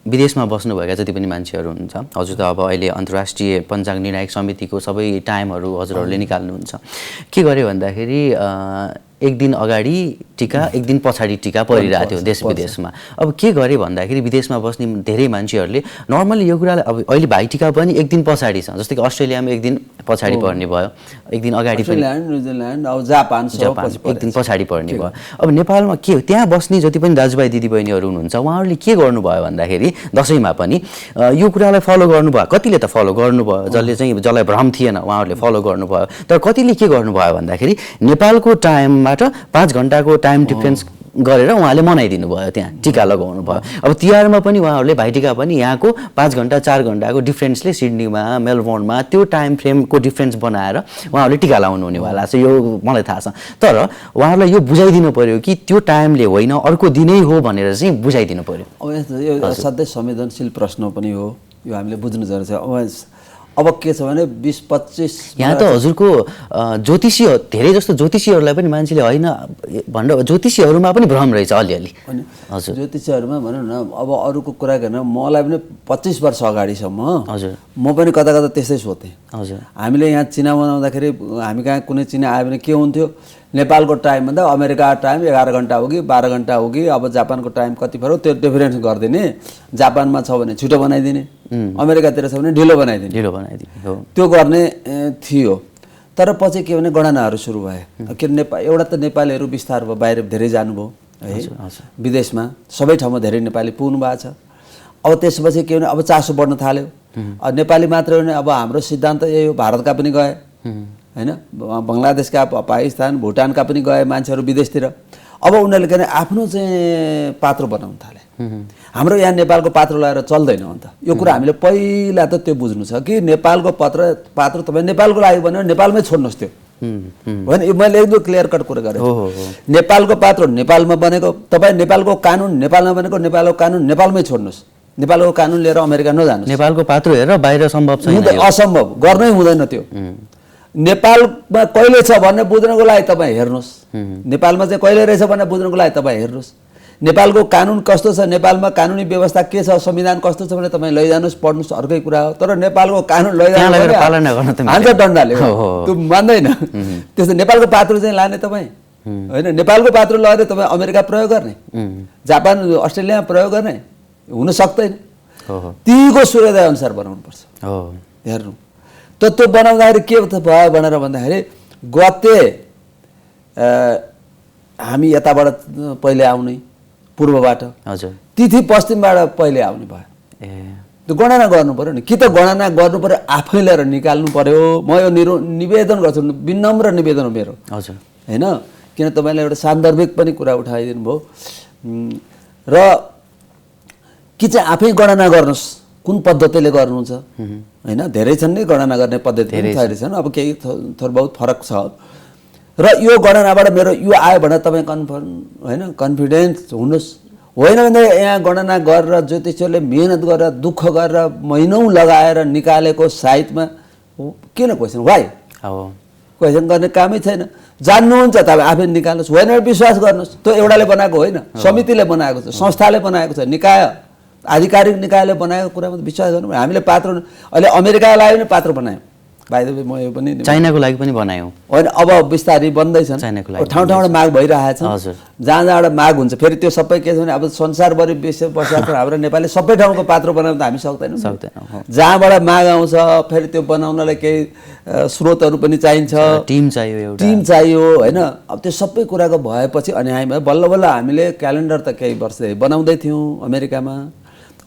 विदेशमा बस्नुभएका जति पनि मान्छेहरू हुनुहुन्छ, हजुर त अब अहिले अन्तर्राष्ट्रिय पञ्चाङ्ग निर्णायक समितिको सबै टाइमहरू हजुरहरूले निकाल्नुहुन्छ। के गरे भन्दाखेरि एक दिन अगाडि टिका, एक दिन पछाडि टिका परिरहेको थियो देश विदेशमा। अब के गरे भन्दाखेरि विदेशमा बस्ने धेरै मान्छेहरूले नर्मली यो कुरालाई, अब अहिले भाइटिका पनि एक दिन पछाडि छ, जस्तै कि अस्ट्रेलियामा एक दिन पछाडि पर्ने भयो, एक दिन अगाडि पनि न्युजिल्यान्ड, अब जापान एक दिन पछाडि पर्ने भयो। अब नेपालमा के, त्यहाँ बस्ने जति पनि दाजुभाइ दिदीबहिनीहरू हुनुहुन्छ, उहाँहरूले के गर्नुभयो भन्दाखेरि दसैँमा पनि यो कुरालाई फलो गर्नुभयो। कतिले त फलो गर्नुभयो, जसलाई भ्रम थिएन उहाँहरूले फलो गर्नुभयो। तर कतिले के गर्नुभयो भन्दाखेरि नेपालको टाइमबाट 5 घण्टाको टाइम डिफ्रेन्स गरेर उहाँले मनाइदिनु भयो, त्यहाँ टिका लगाउनु भयो। अब तिहारमा पनि उहाँहरूले भाइटिका पनि यहाँको 5 घण्टा 4 घण्टाको डिफ्रेन्सले सिडनीमा मेलबोर्नमा त्यो टाइम फ्रेमको डिफ्रेन्स बनाएर उहाँहरूले टिका लाउनु हुनेवाला छ, यो मलाई थाहा छ। तर उहाँहरूलाई यो बुझाइदिनु पर्यो कि त्यो टाइमले होइन, अर्को दिनै हो भनेर चाहिँ बुझाइदिनु पर्यो। अब यो सधैँ संवेदनशील प्रश्न पनि हो, यो हामीले बुझ्नु जरुरी छ। अब के छ भने 20-25 यहाँ त हजुरको ज्योतिषी, धेरै जस्तो ज्योतिषीहरूलाई पनि मान्छेले होइन भनेर, ज्योतिषीहरूमा पनि भ्रम रहेछ अलिअलि। हजुर, ज्योतिषीहरूमा भनौँ न, अब अरूको कुरा गर्न मलाई पनि 25 वर्ष अगाडिसम्म हजुर म पनि कता कता त्यस्तै सोध्थेँ। हजुर, हामीले यहाँ चिना बनाउँदाखेरि हामी कहाँ कुनै चिना आयो भने के हुन्थ्यो, नेपालको टाइमभन्दा अमेरिका टाइम 11 घण्टा हो कि 12 घण्टा हो कि, अब जापानको टाइम कति पऱ्यो त्यो डिफरेन्स गरिदिने। जापानमा छ भने छिटो बनाइदिने, अमेरिकातिर छ भने ढिलो बनाइदिने हो, त्यो गर्ने थियो। तर पछि के भने गणनाहरू सुरु भए। के एउटा त नेपालीहरू बिस्तार भयो, बाहिर धेरै जानुभयो है, विदेशमा सबै ठाउँमा धेरै नेपाली पुग्नु भएको छ। अब त्यसपछि के भने अब चासो बढ्न थाल्यो। नेपाली मात्र होइन, अब हाम्रो सिद्धान्त यही हो, भारतका पनि गए होइन, बङ्गलादेशका, पाकिस्तान, भुटानका पनि गए मान्छेहरू विदेशतिर। अब उनीहरूले के भने आफ्नो चाहिँ पात्र बनाउन थाले। हाम्रो यहाँ नेपालको पात्र लगाएर चल्दैन अन्त। यो कुरा हामीले पहिला त त्यो बुझ्नु छ कि नेपालको पात्र तपाईँ नेपालको लागि भन्यो नेपालमै छोड्नुहोस् त्यो होइन। मैले एकदम क्लियर कट कुरा गरेँ। नेपालको पात्र नेपालमा बनेको, तपाईँ नेपालको कानुन नेपालमा बनेको, नेपालको कानुन नेपालमै छोड्नुहोस्। नेपालको कानुन लिएर अमेरिका नजानुहोस्। नेपालको पात्र हेरेर बाहिर सम्भव छैन, असम्भव, गर्नै हुँदैन त्यो। नेपालमा कहिले छ भन्ने बुझ्नको लागि तपाईँ हेर्नुहोस्, नेपालमा चाहिँ कहिले रहेछ भनेर बुझ्नको लागि तपाईँ हेर्नुहोस्। नेपालको कानुन कस्तो छ, नेपालमा कानुनी व्यवस्था के छ, संविधान कस्तो छ भने तपाईँ लैजानुहोस्, पढ्नुहोस्, अर्कै कुरा हो। तर नेपालको कानुन लैजानु हान्छ डन्डाले, त्यो मान्दैन। त्यस्तो नेपालको पात्र चाहिँ लाने तपाईँ होइन, नेपालको पात्र लगेर तपाईँ अमेरिका प्रयोग गर्ने, जापान अस्ट्रेलिया प्रयोग गर्ने हुन सक्दैन। तीको सूर्योदय अनुसार बनाउनुपर्छ। हेर्नु त त्यो बनाउँदाखेरि के भयो भनेर भन्दाखेरि गते हामी यताबाट पहिले आउने पूर्वबाट, हजुर तिथि पश्चिमबाट पहिले आउने भयो। त्यो गणना गर्नु पर्यो नि, कि त गणना गर्नु पर्यो आफैले निकाल्नु पर्यो। म यो निवेदन गर्छु, विनम्र निवेदन हो मेरो, हजुर होइन। किन तपाईँले एउटा सान्दर्भिक पनि कुरा उठाइदिनु भयो। र कि चाहिँ आफै गणना गर्नुहोस्, कुन पद्धतिले गर्नुहुन्छ होइन। धेरै छन् नि गणना गर्ने पद्धति, धेरै छन्, अब केही थोर बहुत फरक छ। र यो गणनाबाट मेरो यो आयो भने तपाईँ कन्फिडेन्स हुनुहोस्। होइन भने यहाँ गणना गरेर ज्योतिषीहरूले मेहनत गरेर दुःख गरेर महिनौँ लगाएर निकालेको साइटमा किन क्वेसन, वाइ क्वेसन गर्ने कामै छैन। जान्नुहुन्छ तपाईँ आफै निकाल्नुहोस्, होइन विश्वास गर्नुहोस्। त्यो एउटाले बनाएको होइन, समितिले बनाएको छ, संस्थाले बनाएको छ, निकाय आधिकारिक निकायले बनाएको कुरामा विश्वास गर्नु। हामीले पात्र अहिले अमेरिकाको लागि पनि पात्र बनायौँ, बाहिर म यो पनि चाइनाको लागि पनि बनायौँ होइन। अब बिस्तारै बन्दैछन्, ठाउँ ठाउँबाट माग भइरहेछ, जहाँ जहाँबाट माग हुन्छ। फेरि त्यो सबै के छ भने अब संसारभरि विश्व बसेको हाम्रो नेपालले सबै ठाउँको पात्र बनाउन त हामी सक्दैनौँ। जहाँबाट माग आउँछ फेरि त्यो बनाउनलाई केही स्रोतहरू पनि चाहिन्छ, टिम चाहियो होइन। अब त्यो सबै कुराको भएपछि अनि हामी बल्ल बल्ल हामीले क्यालेन्डर त केही वर्ष बनाउँदै थियौँ अमेरिकामा।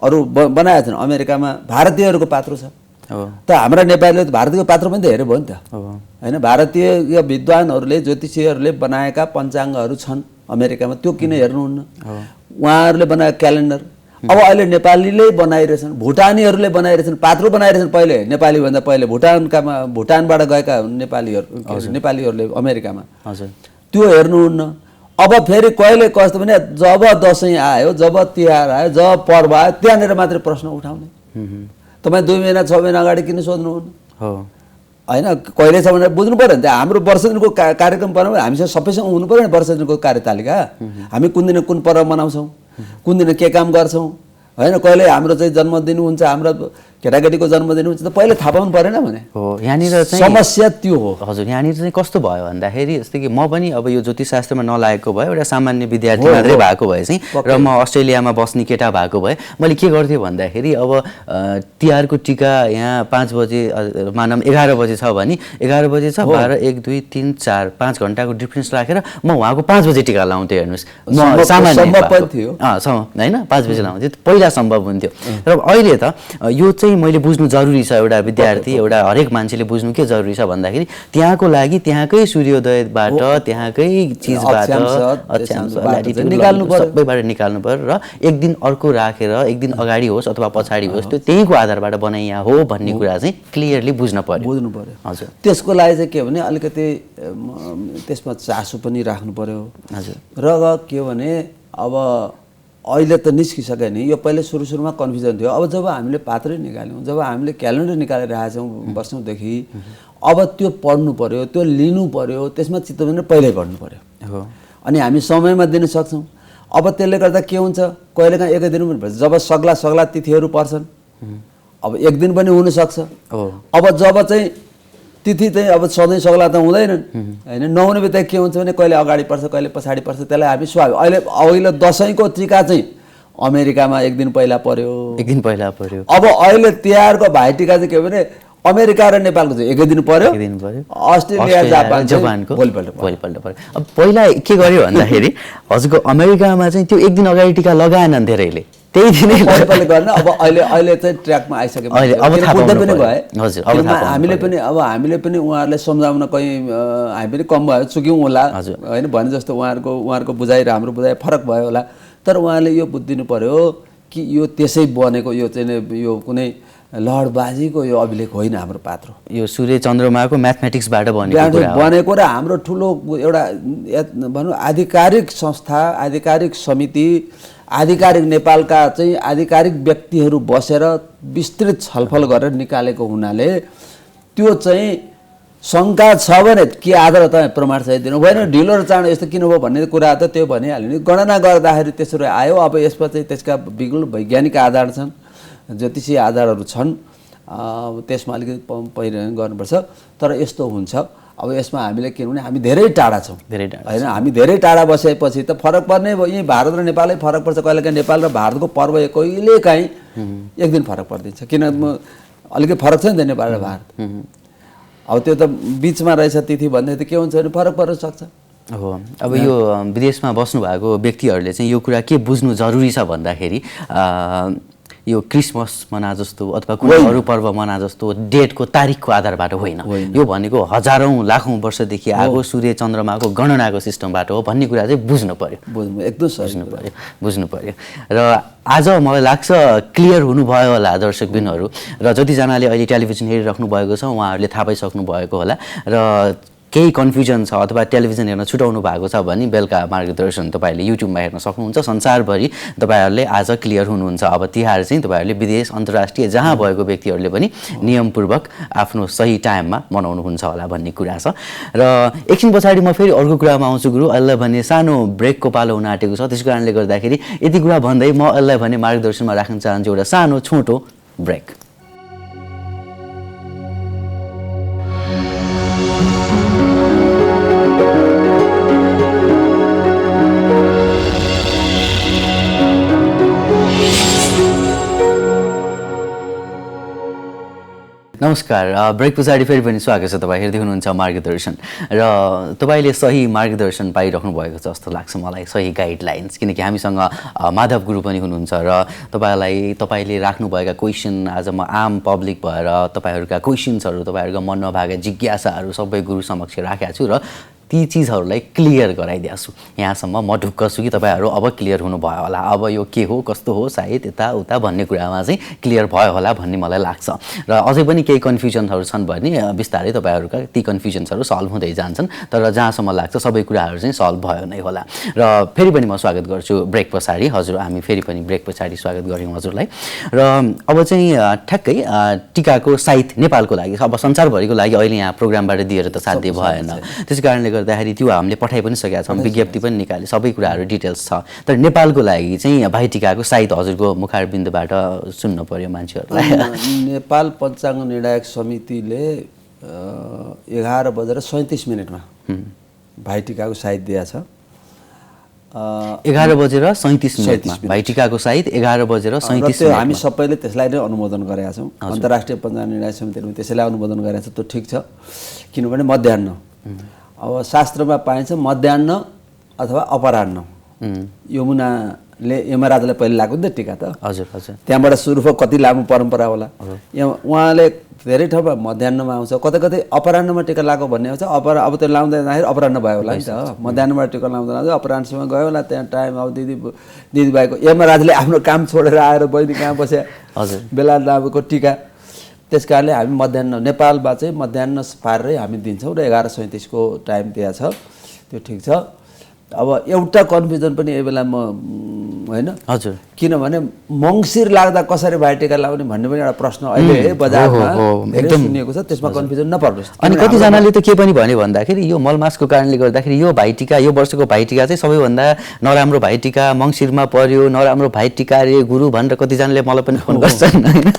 अरू बनाएका छन् अमेरिकामा भारतीयहरूको पात्रो छ हो त हाम्रा नेपालीले त भारतीयको पात्र पनि त हेऱ्यो भयो नि त हो होइन भारतीय विद्वानहरूले ज्योतिषीहरूले बनाएका पञ्चाङ्गहरू छन् अमेरिकामा त्यो किन हेर्नुहुन्न उहाँहरूले बनाएको क्यालेन्डर अब अहिले नेपालीले बनाइरहेछन् भुटानीहरूले बनाइरहेछन् पात्रो बनाइरहेछन् पहिले नेपालीभन्दा पहिले भुटानबाट गएका नेपालीहरूले अमेरिकामा हजुर त्यो हेर्नुहुन्न अब फेरि कहिले कस्तो भने जब दसैँ आयो जब तिहार आयो जब पर्व आयो त्यहाँनिर मात्रै प्रश्न उठाउने तपाईँ 2 महिना 6 महिना अगाडि किन सोध्नुहुन्न हो होइन कहिले छ भनेर बुझ्नु पऱ्यो नि त हाम्रो वर्ष दिनको कार्यक्रम बनाउनु हामीसँग सबैसँग हुनु पऱ्यो नि वर्ष दिनको कार्यतालिका हामी कुन दिन कुन पर्व मनाउँछौँ कुन दिन के काम गर्छौँ होइन कहिले हाम्रो चाहिँ जन्मदिन हुन्छ हाम्रो केटाकेटीको जन्मदिन हुन्छ त पहिले थाहा पाउनु परेन भने हो यहाँनिर चाहिँ समस्या त्यो हो हजुर यहाँनिर चाहिँ कस्तो भयो भन्दाखेरि जस्तै कि म पनि अब यो ज्योतिषशास्त्रमा नलागेको भए एउटा सामान्य विद्यार्थी मात्रै भएको भए चाहिँ र म अस्ट्रेलियामा बस्ने केटा भएको भए मैले के गर्थेँ भन्दाखेरि अब तिहारको टिका यहाँ 5 बजे मानव 11 बजे छ भने 11 बजे छ 12 1 2 3 4 5 घन्टाको डिफ्रेन्स राखेर म उहाँको 5 बजे टिका लाउँथेँ हेर्नुहोस् म सामान्य होइन 5 बजे लाउँथेँ पहिला सम्भव हुन्थ्यो र अहिले त यो चाहिँ मैले बुझ्नु जरुरी छ एउटा विद्यार्थी एउटा हरेक मान्छेले बुझ्नु के जरुरी छ भन्दाखेरि त्यहाँको लागि त्यहाँकै सूर्योदयबाट त्यहाँकै चिजबाट सबैबाट निकाल्नु पर्यो र एक दिन अर्को राखेर एक दिन अगाडि होस् अथवा पछाडि होस् त्यो त्यहीको आधारबाट बनाइया हो भन्ने कुरा चाहिँ क्लियरली बुझ्नु पर्यो हजुर त्यसको लागि चाहिँ के भने अलिकति त्यसमा चासो पनि राख्नु पर्यो हजुर र के भने अब अहिले त निस्किसक्यो नि यो पहिले सुरुमा कन्फ्युजन थियो अब जब हामीले पात्रै निकाल्यौँ जब हामीले क्यालेन्डर निकालिरहेका छौँ वर्षौँदेखि अब त्यो पढ्नु पर्यो त्यो लिनु पर्यो त्यसमा चित्त पनि पहिल्यै गर्नु पर्यो हो अनि हामी समयमा दिन सक्छौँ अब त्यसले गर्दा के हुन्छ कहिलेकाहीँ एकै दिन पनि जब सग्ला तिथिहरू पर्छन् अब एक दिन पनि हुनसक्छ अब जब चाहिँ तिथि चाहिँ अब सधैँ सग्ला त हुँदैनन् होइन नहुने बित्तिकै के हुन्छ भने कहिले अगाडि पर्छ कहिले पछाडि पर्छ त्यसलाई हामी स्वाभाविक अहिले दसैँको टिका चाहिँ अमेरिकामा एक दिन पहिला पर्यो अब अहिले तिहारको भाइटिका चाहिँ के भने अमेरिका र नेपालको चाहिँ एकै दिन पर्यो अस्ट्रेलिया जापानको भोलिपल्ट पर्यो अब पहिला के गर्यो भन्दाखेरि हजुरको अमेरिकामा चाहिँ त्यो एक दिन अगाडि टिका लगाएनन् धेरैले त्यही दिनै गर्न अब अहिले चाहिँ ट्र्याकमा आइसक्यो पनि भयो हामीले पनि उहाँहरूलाई सम्झाउन कहीँ हामी पनि कम भयो चुक्यौँ होला होइन भने जस्तो उहाँहरूको बुझाइ र हाम्रो बुझाइ फरक भयो होला तर उहाँले यो बुझिदिनु पर्यो कि यो त्यसै बनेको यो चाहिँ यो कुनै लहरबाजीको यो अभिलेख होइन हाम्रो पात्रो यो सूर्य चन्द्रमाको म्याथमेटिक्सबाट बनेको र हाम्रो ठुलो एउटा भनौँ आधिकारिक संस्था आधिकारिक समिति आधिकारिक नेपालका चाहिँ आधिकारिक व्यक्तिहरू बसेर विस्तृत छलफल गरेर निकालेको हुनाले त्यो चाहिँ शङ्का छ भने के आधार तपाईँ प्रमाण सहित दिनु भएन ढिलो र चाँडो यस्तो किन भयो भन्ने कुरा त त्यो भनिहाल्यो नि गणना गर्दाखेरि त्यसरी आयो अब यसमा चाहिँ त्यसका विज्ञ वैज्ञानिक आधार छन् ज्योतिषीय आधारहरू छन् त्यसमा अलिकति पहिरो गर्नुपर्छ तर यस्तो हुन्छ अब यसमा हामीले किनभने हामी धेरै टाढा छौँ होइन हामी धेरै टाढा बसेपछि त फरक पर्ने यहीँ भारत र नेपालै फरक पर्छ कहिलेकाहीँ नेपाल र भारतको पर्व कहिलेकाहीँ एक दिन फरक परिदिन्छ किन अलिकति फरक छ नि त नेपाल र भारत अब त्यो त बिचमा रहेछ तिथि भन्दै त के हुन्छ भने फरक पर्न सक्छ हो अब यो विदेशमा बस्नु भएको व्यक्तिहरूले चाहिँ यो कुरा के बुझ्नु जरुरी छ भन्दाखेरि यो क्रिसमस मना जस्तो अथवा कुनै अरू पर्व मना जस्तो डेटको तारिकको आधारबाट होइन यो भनेको हजारौँ लाखौँ वर्षदेखि आएको सूर्य चन्द्रमाको गणनाको सिस्टमबाट हो भन्ने कुरा चाहिँ बुझ्नु पर्यो एकदम बुझ्नु पर्यो र आज मलाई लाग्छ क्लियर हुनुभयो होला दर्शकबिनहरू र जतिजनाले अहिले टेलिभिजन हेरिराख्नु भएको छ उहाँहरूले थाहा पाइसक्नु भएको होला र केही कन्फ्युजन छ अथवा टेलिभिजन हेर्न छुटाउनु भएको छ भने बेलुका मार्गदर्शन तपाईँहरूले युट्युबमा हेर्न सक्नुहुन्छ संसारभरि तपाईँहरूले आज क्लियर हुनुहुन्छ अब तिहार चाहिँ तपाईँहरूले विदेश अन्तर्राष्ट्रिय जहाँ भएको व्यक्तिहरूले पनि नियमपूर्वक आफ्नो सही टाइममा मनाउनुहुन्छ होला भन्ने कुरा छ र एकछिन पछाडि म फेरि अर्को कुरामा आउँछु गुरु अहिले भने सानो ब्रेकको पालो हुन आँटेको छ त्यसको कारणले गर्दाखेरि यति कुरा भन्दै म अहिले भने मार्गदर्शनमा राख्न चाहन्छु एउटा सानो छोटो ब्रेक नमस्कार, ब्रेक पछाडि फेरि पनि स्वागत छ। तपाईँ हेर्दै हुनुहुन्छ मार्गदर्शन र तपाईँले सही मार्गदर्शन पाइराख्नु भएको छ जस्तो लाग्छ मलाई, सही गाइडलाइन्स। किनकि हामीसँग माधव गुरु पनि हुनुहुन्छ र तपाईँले राख्नुभएका क्वेसन आज म आम पब्लिक भएर तपाईँहरूका क्वेसन्सहरू, तपाईँहरूका मनमा भएका जिज्ञासाहरू सबै गुरु समक्ष राखेको छु र ती चिजहरूलाई क्लियर गराइदिएको छु। यहाँसम्म म ढुक्क छु कि तपाईँहरू अब क्लियर हुनुभयो होला। अब यो के हो, कस्तो हो, सायद यताउता भन्ने कुरामा चाहिँ क्लियर भयो होला भन्ने मलाई लाग्छ। र अझै पनि केही कन्फ्युजनहरू छन् भने बिस्तारै तपाईँहरूका ती कन्फ्युजन्सहरू सल्भ हुँदै जान्छन्। तर जहाँसम्म लाग्छ सबै कुराहरू चाहिँ सल्भ भयो नै होला। र फेरि पनि म स्वागत गर्छु ब्रेक पछाडि। हजुर, हामी फेरि पनि ब्रेक पछाडि स्वागत गऱ्यौँ हजुरलाई। र अब चाहिँ ठ्याक्कै टिकाको साइत नेपालको लागि, अब संसारभरिको लागि अहिले यहाँ प्रोग्रामबाट दिएर त साध्य भएन। त्यस कारणले गर्दाखेरि त्यो हामीले पठाइ पनि सकेका छौँ, विज्ञप्ति पनि निकाले, सबै कुराहरू डिटेल्स छ। तर नेपालको लागि चाहिँ भाइटिकाको साइत हजुरको मुखारबिन्दबाट सुन्नु पर्यो मान्छेहरूलाई। नेपाल पञ्चाङ्ग निर्णायक समितिले 11:37 भाइटिकाको साइत दिएको छ। 11:37 भाइटिकाको साइत 11:37। हामी सबैले त्यसलाई नै अनुमोदन गरेका छौँ। अन्तर्राष्ट्रिय पञ्चाङ्ग निर्णायक समितिले त्यसैलाई अनुमोदन गरेका छ। त्यो ठिक छ, किनभने मध्याह्न अब शास्त्रमा पाइन्छ मध्याह्न अथवा अपराह्न। यमुनाले यमराजलाई पहिले लाग्यो नि त टिका त। हजुर हजुर। त्यहाँबाट सुरु भयो, कति लामो परम्परा होला। उहाँले धेरै ठाउँमा मध्याह्नमा आउँछ, कतै कतै अपराह्नमा टिका लगाएको भन्ने आउँछ। अब त्यो लाउँदा जाँदाखेरि अपराह्न भयो होला नि त। मध्याह्नबाट टिका लाउँदा अपराह्नसम्म गयो होला। त्यहाँ टाइम अब दिदीभाइको यमराजले आफ्नो काम छोडेर आएर बहिनी कहाँ बस्या। हजुर, बेला लामोको टिका। त्यस कारणले हामी मध्याह्न, नेपालमा चाहिँ मध्याह्न पारेरै हामी दिन्छौँ र 11:37 को टाइम दिएको छ। त्यो ठिक छ। अब एउटा कन्फ्युजन पनि यही बेला होइन, हजुर, किनभने मङ्सिर लाग्दा कसरी भाइटिका लाउने भन्ने पनि एउटा प्रश्न अहिले बजारमा एकदम सुनिएको छ। त्यसमा कन्फ्युजन नपर्नुहोस्। अनि कतिजनाले त के पनि भन्यो भन्दाखेरि यो मलमासको कारणले गर्दाखेरि यो भाइटिका, यो वर्षको भाइटिका चाहिँ सबैभन्दा नराम्रो भाइटिका मङ्सिरमा पर्यो, नराम्रो भाइटिका रे गुरु भनेर कतिजनाले मलाई पनि फोन गर्छन् होइन।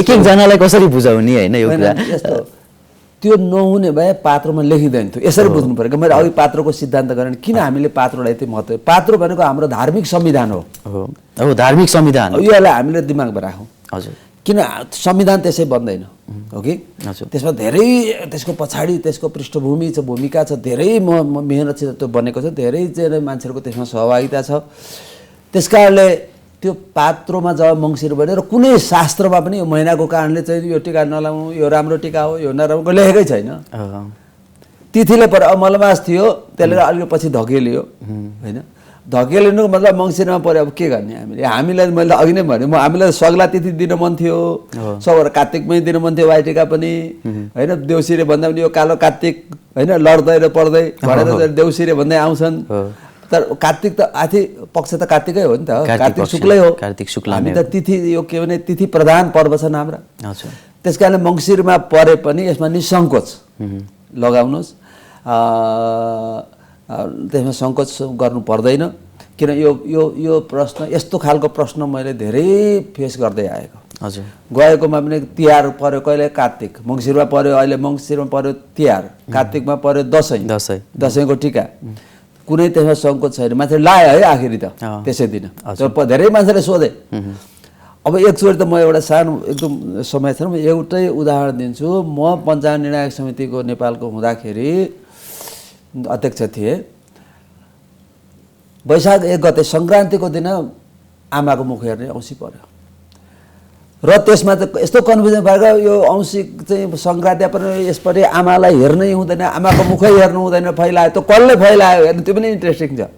एक एकजनालाई कसरी बुझाउने होइन यो कुरा। त्यो नहुने भए पात्रमा लेखिँदैन थियो। यसरी बुझ्नु पऱ्यो। मैले अघि पात्रको सिद्धान्त गरेँ, किन हामीले पात्रलाई चाहिँ महत्त्व। पात्र भनेको हाम्रो धार्मिक संविधान हो। हो, धार्मिक संविधान। योलाई हामीले दिमागमा राखौँ। हजुर, किन संविधान त्यसै बन्दैन हो कि। त्यसमा धेरै त्यसको पछाडि त्यसको पृष्ठभूमि छ, भूमिका छ, धेरै मेहनतसित त्यो बनेको छ, धेरै चाहिँ मान्छेहरूको त्यसमा सहभागिता छ। त्यस कारणले त्यो पात्रोमा जब मङ्सिर बन्यो र कुनै शास्त्रमा पनि यो महिनाको कारणले चाहिँ यो टिका नलाउनु, यो राम्रो टिका हो, यो नराम्रो लेखेकै छैन। तिथिले पर मलमास थियो, त्यसले अलिक पछि धकेलियो होइन। धकेलिनुको मतलब मङ्सिरमा पऱ्यो। अब के गर्ने हामीलाई मैले अघि नै भने हामीलाई सग्ला तिथि दिन मन थियो, सबैहरू कार्तिकमै दिन मन थियो भाइटिका पनि होइन। देउसिरे भन्दा पनि यो कालो कार्तिक होइन, लड्दै र पढ्दै भनेर देउसिरे भन्दै आउँछन्। तर कार्तिक त आधी पक्ष त कार्तिकै हो नि त, कार्तिक शुक्लै हो। कार्तिक शुक्ल हामी त तिथि यो के भने तिथि प्रधान पर्व छन् हाम्रा। त्यस कारणले मङ्सिरमा परे पनि यसमा निसङ्कोच लगाउनुहोस्। त्यसमा सङ्कोच गर्नु पर्दैन। किन यो यो यो प्रश्न, यस्तो खालको प्रश्न मैले धेरै फेस गर्दै आएको। हजुर, गएकोमा पनि तिहार पर्यो कहिले कार्तिक, मङ्सिरमा पर्यो, अहिले मङ्सिरमा पर्यो तिहार, कार्तिकमा पर्यो दसैँको टिका, कुनै त्यसमा सङ्कोच छैन। मान्छे लायो है आखिरी त त्यसै दिन। धेरै मान्छेले सोधे। अब एकचोटि त म एउटा सानो एकदम समय छैन, म एउटै उदाहरण दिन्छु। म पञ्चाङ्ग निर्णायक समितिको नेपालको हुँदाखेरि अध्यक्ष थिएँ। वैशाख 1 गते सङ्क्रान्तिको दिन आमाको मुख हेर्ने औँसी पर्यो र त्यसमा चाहिँ यस्तो कन्फ्युजन भएको, यो औँसी चाहिँ सङ्क्रान्ति पनि यसपट्टि आमालाई हेर्नै हुँदैन, आमाको मुखै हेर्नु हुँदैन, फैलायो। त्यो कसले फैलायो हेर्नु, त्यो पनि इन्ट्रेस्टिङ छ।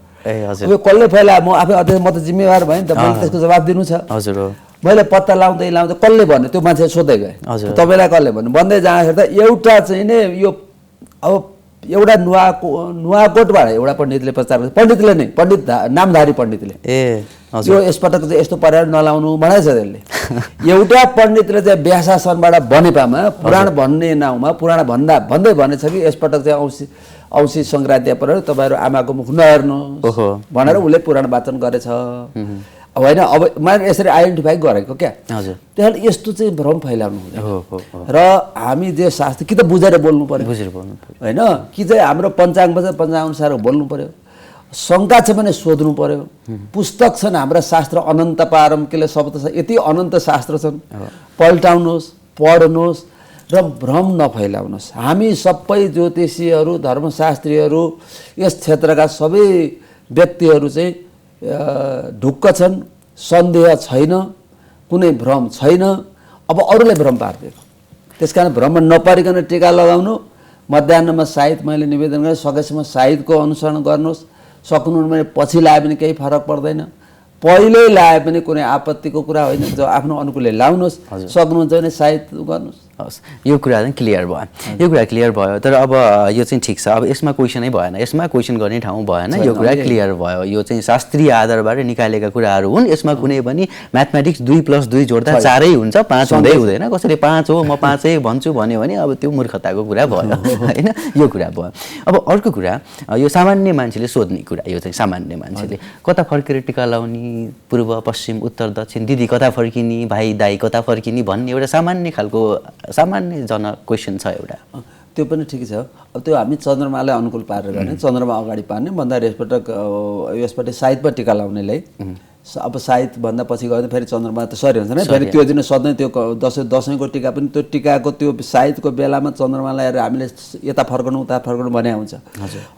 यो कसले फैलायो, म आफै अध्यक्ष, म त जिम्मेवार भएँ नि त, मैले त्यसको जवाब दिनु छ। हजुर, मैले पत्ता लाउँदै कसले भन्यो, त्यो मान्छे सोध्दै गएँ, तपाईँलाई कसले भन्नु भन्दै जाँदाखेरि त एउटा चाहिँ नै यो अब एउटा नुवाकोटबाट एउटा पण्डितले प्रचार गर्छ। पण्डितले नै, पण्डित नामधारी पण्डितले यो यसपटक चाहिँ यस्तो पर्यावरण नलाउनु भनेको छ त्यसले। एउटा पण्डितले चाहिँ व्यासासनबाट बनेपामा पुराण भन्ने नाउँमा पुराण भन्दै भनेछ कि यसपटक चाहिँ औँसी सङ्क्रान्ति पऱ्यो, तपाईँहरू आमाको मुख नहेर्नु भनेर उसले पुराण वाचन गरेछ। अब होइन, अब मैले यसरी आइडेन्टिफाई गरेको क्या। त्यसले यस्तो चाहिँ भ्रम फैलाउनु हुँदैन। र हामी जे शास्त्र कि त बुझेर बोल्नु पर्यो होइन, कि चाहिँ हाम्रो पञ्चाङ्गमा चाहिँ पञ्चाङ्ग अनुसार बोल्नु पर्यो। शङ्का छ भने सोध्नु पर्यो। पुस्तक छन् हाम्रा शास्त्र, अनन्त पारम केले शब्द छ, यति अनन्त शास्त्र छन्, पल्टाउनुहोस्। पढ्नुहोस् र भ्रम नफैलाउनुहोस्। हामी सबै ज्योतिषीहरू धर्मशास्त्रीहरू यस क्षेत्रका सबै व्यक्तिहरू चाहिँ ढुक्क छन्, सन्देह छैन, कुनै भ्रम छैन। अब अरूले भ्रम पारिदिएको, त्यस कारण भ्रम नपारिकन टीका लगाउनु। मध्याह्नमा साहित्य मैले निवेदन गरेँ, सकेसम्म साहित्यको अनुसरण गर्नुहोस्। सक्नुहुन्न भने पछि लाए पनि केही फरक पर्दैन, पहिल्यै लाए पनि कुनै आपत्तिको कुरा होइन, जो आफ्नो अनुकूलले लाउनुहोस्। सक्नुहुन्छ भने साहित्य गर्नुहोस्। हस्, यो कुरा चाहिँ क्लियर भयो, यो कुरा क्लियर भयो। तर अब यो चाहिँ ठिक छ, अब यसमा क्वेसनै भएन, यसमा क्वेसन गर्ने ठाउँ भएन, यो कुरा क्लियर भयो। यो चाहिँ शास्त्रीय आधारबाट निकालेका कुराहरू हुन्। यसमा कुनै पनि म्याथमेटिक्स 2+2 जोड्दा 4 हुन्छ, 5 हुँदै हुँदैन। कसैले 5 हो म 5 भन्छु भन्यो भने अब त्यो मूर्खताको कुरा भयो होइन, यो कुरा भयो। अब अर्को कुरा, यो सामान्य मान्छेले सोध्ने कुरा, यो चाहिँ सामान्य मान्छेले कता फर्केर टीका लाउने, पूर्व पश्चिम उत्तर दक्षिण, दिदी कता फर्किने, भाइ दाइ कता फर्किने भन्ने एउटा सामान्य खालको सामान्य जन क्वेसन छ एउटा। त्यो पनि ठिकै छ। अब त्यो हामी चन्द्रमालाई अनुकूल पारेर गर्ने, चन्द्रमा अगाडि पार्ने भन्दा यसपट्टि साहित्यमा टीका लाउनेलाई अब साहित्य भन्दा पछि गयो भने फेरि चन्द्रमा त सरी हुन्छ नि। फेरि त्यो दिन सधैँ त्यो दसैँको टीका पनि त्यो टीकाको त्यो साहित्यको बेलामा चन्द्रमालाई हेरेर हामीले यता फर्कनु उता फर्कनु भने हुन्छ।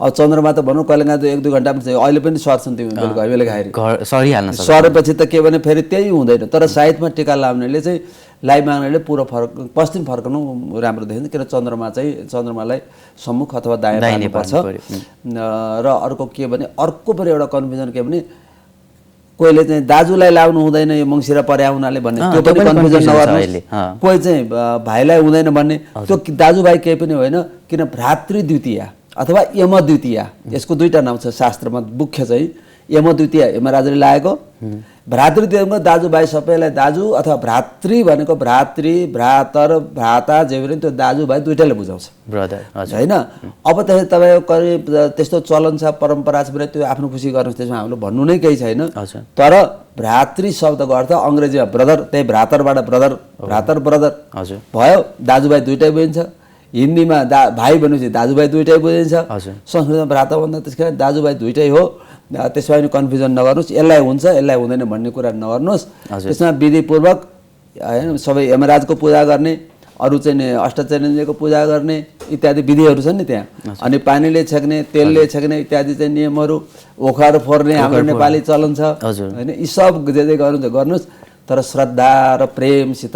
अब चन्द्रमा त भनौँ कहिलेकाहीँ त 1-2 घन्टा पनि अहिले पनि सर्छन् त्यो बेलुका बेलुका सरिहाल्न सक्छ। सरेपछि त के भने फेरि त्यही हुँदैन। तर साहित्यमा टीका लाउनेले चाहिँ लाई माग्नेले पुरो पश्चिम फर्कनु राम्रो देखिन्छ, किन चन्द्रमालाई सम्मुख अथवा दायाँ पर्छ। र अर्को के भने, अर्को पनि एउटा कन्फ्युजन के भने, कोहीले चाहिँ दाजुलाई लाउनु हुँदैन यो मङ्सिरा पर्या हुनाले भन्ने, त्यो पनि कन्फ्युजन नगर्नुहोस्। कोही चाहिँ भाइलाई हुँदैन भन्ने, त्यो दाजुभाइ केही पनि होइन, किन भ्रातृद्वितीया अथवा यमद्वितीया, यसको 2टा नाम छ शास्त्रमा। मुख्य चाहिँ यमद्वितीया, यमराजले लागेको। भ्रातृद्वितीयमा दाजुभाइ सबैलाई दाजु अथवा भ्रातृ भनेको भ्रातृ, भ्रातर, भ्राता जे भने त्यो दाजुभाइ 2टाले बुझाउँछ, ब्रदर होइन। अब त्यसरी तपाईँको करिब त्यस्तो चलन छ, परम्परा छ भने त्यो आफ्नो खुसी गर्नुहोस्, त्यसमा हाम्रो भन्नु नै केही छैन। तर भ्रातृ शब्दको अर्थ अङ्ग्रेजीमा ब्रदर, त्यही भ्रातरबाट ब्रदर, भ्रातर ब्रदर भयो। दाजुभाइ 2टै बुझिन्छ। हिन्दीमा भाइ भनेपछि दाजुभाइ 2टै बुझिन्छ। संस्कृतमा भ्राता भन्दा त्यस कारण दाजुभाइ 2टै हो। त्यसमा पनि कन्फ्युजन नगर्नुहोस्, यसलाई हुन्छ यसलाई हुँदैन भन्ने कुरा नगर्नुहोस्। त्यसमा विधिपूर्वक होइन सबै यमराजको पूजा गर्ने, अरू चाहिँ अष्टचैतन्यको पूजा गर्ने इत्यादि विधिहरू छन् नि त्यहाँ। अनि पानीले छेक्ने, तेलले छेक्ने इत्यादि चाहिँ नियमहरू, ओखर फोर्ने हाम्रो नेपाली चलन छ होइन। यी सब जे गर्नुहोस्, तर श्रद्धा र प्रेमसित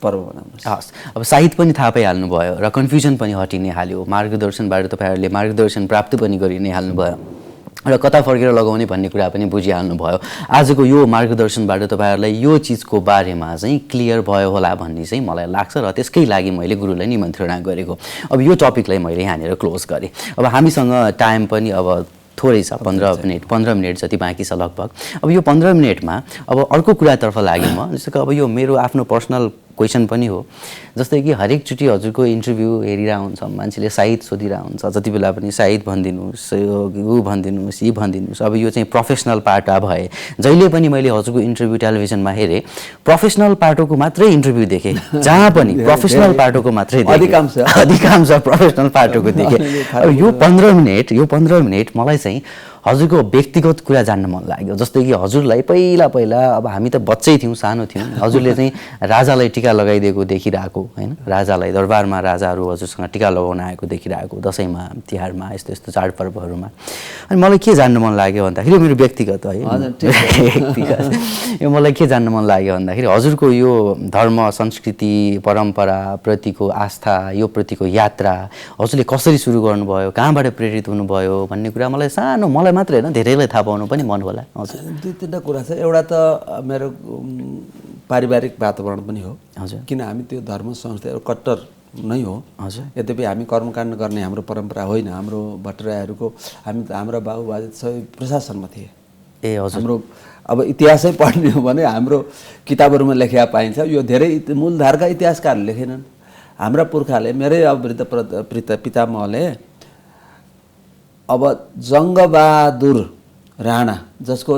पर्व बनाउनुहोस्। हस्, अब साहित्य पनि थाहा पाइहाल्नु भयो र कन्फ्युजन पनि हटि नै हाल्यो। मार्गदर्शनबाट तपाईँहरूले मार्गदर्शन प्राप्त पनि गरि नै हाल्नुभयो र कता फर्केर लगाउने भन्ने कुरा पनि बुझिहाल्नु भयो। आजको यो मार्गदर्शनबाट तपाईँहरूलाई यो चिजको बारेमा चाहिँ क्लियर भयो होला भन्ने चाहिँ मलाई लाग्छ र त्यसकै लागि मैले गुरुलाई निमन्त्रणा गरेको। अब यो टपिकलाई मैले यहाँनिर क्लोज गरेँ। अब हामीसँग टाइम पनि अब थोरै छ, 15 मिनट जति बाँकी छ लगभग। अब यो 15 मिनटमा अब अर्को कुरातर्फ लागेँ म। जस्तो कि अब यो मेरो आफ्नो पर्सनल क्वेसन पनि हो, जस्तै कि हरेकचोटि हजुरको इन्टरभ्यू हेरिरहेको हुन्छ मान्छेले, साहित्य सोधिरहेको हुन्छ, जति बेला पनि साहित्य भनिदिनुहोस्, ऊ भनिदिनुहोस्, यी भनिदिनुहोस्। अब यो चाहिँ प्रोफेसनल पार्ट भए जहिले पनि मैले हजुरको इन्टरभ्यू टेलिभिजनमा हेरेँ, प्रोफेसनल पार्टको मात्रै इन्टरभ्यू देखेँ, जहाँ पनि प्रोफेसनल पार्टको मात्रै अधिकांश प्रोफेसनल पार्टको देखेँ। अब यो 15 मिनट मलाई चाहिँ हजुरको व्यक्तिगत कुरा जान्न मन लाग्यो। जस्तै कि हजुरलाई पहिला अब हामी त बच्चै थियौँ, सानो थियौँ, हजुरले चाहिँ राजालाई टिका लगाइदिएको देखिरहेको होइन, राजालाई दरबारमा राजाहरू हजुरसँग टिका लगाउन आएको देखिरहेको, दसैँमा तिहारमा यस्तो यस्तो चाडपर्वहरूमा। अनि मलाई के जान्न मन लाग्यो भन्दाखेरि, मेरो व्यक्तिगत है यो मलाई के जान्न मन लाग्यो भन्दाखेरि हजुरको यो धर्म संस्कृति परम्परा प्रतिको आस्था, यो प्रतिको यात्रा हजुरले कसरी सुरु गर्नुभयो, कहाँबाट प्रेरित हुनुभयो भन्ने कुरा मलाई मात्रै होइन धेरैलाई थाहा पाउनु पनि मन होला। हजुर, 2-3टा कुरा छ। एउटा त मेरो पारिवारिक वातावरण पनि हो। हजुर, किन हामी त्यो धर्म संस्था कट्टर नै हो। हजुर, यद्यपि हामी कर्मकाण्ड गर्ने हाम्रो परम्परा होइन। हाम्रो भट्टराईहरूको हाम्रा बाबुबाजे सबै प्रशासनमा थिए। ए हजुर, हाम्रो अब इतिहासै पढ्ने हो भने हाम्रो किताबहरूमा लेखेका पाइन्छ। यो धेरै मूलधारका इतिहासकारले लेखेनन्। हाम्रा पुर्खाले, मेरै अब वृद्ध पितामहले अब जङ्गबहादुर राणा, जसको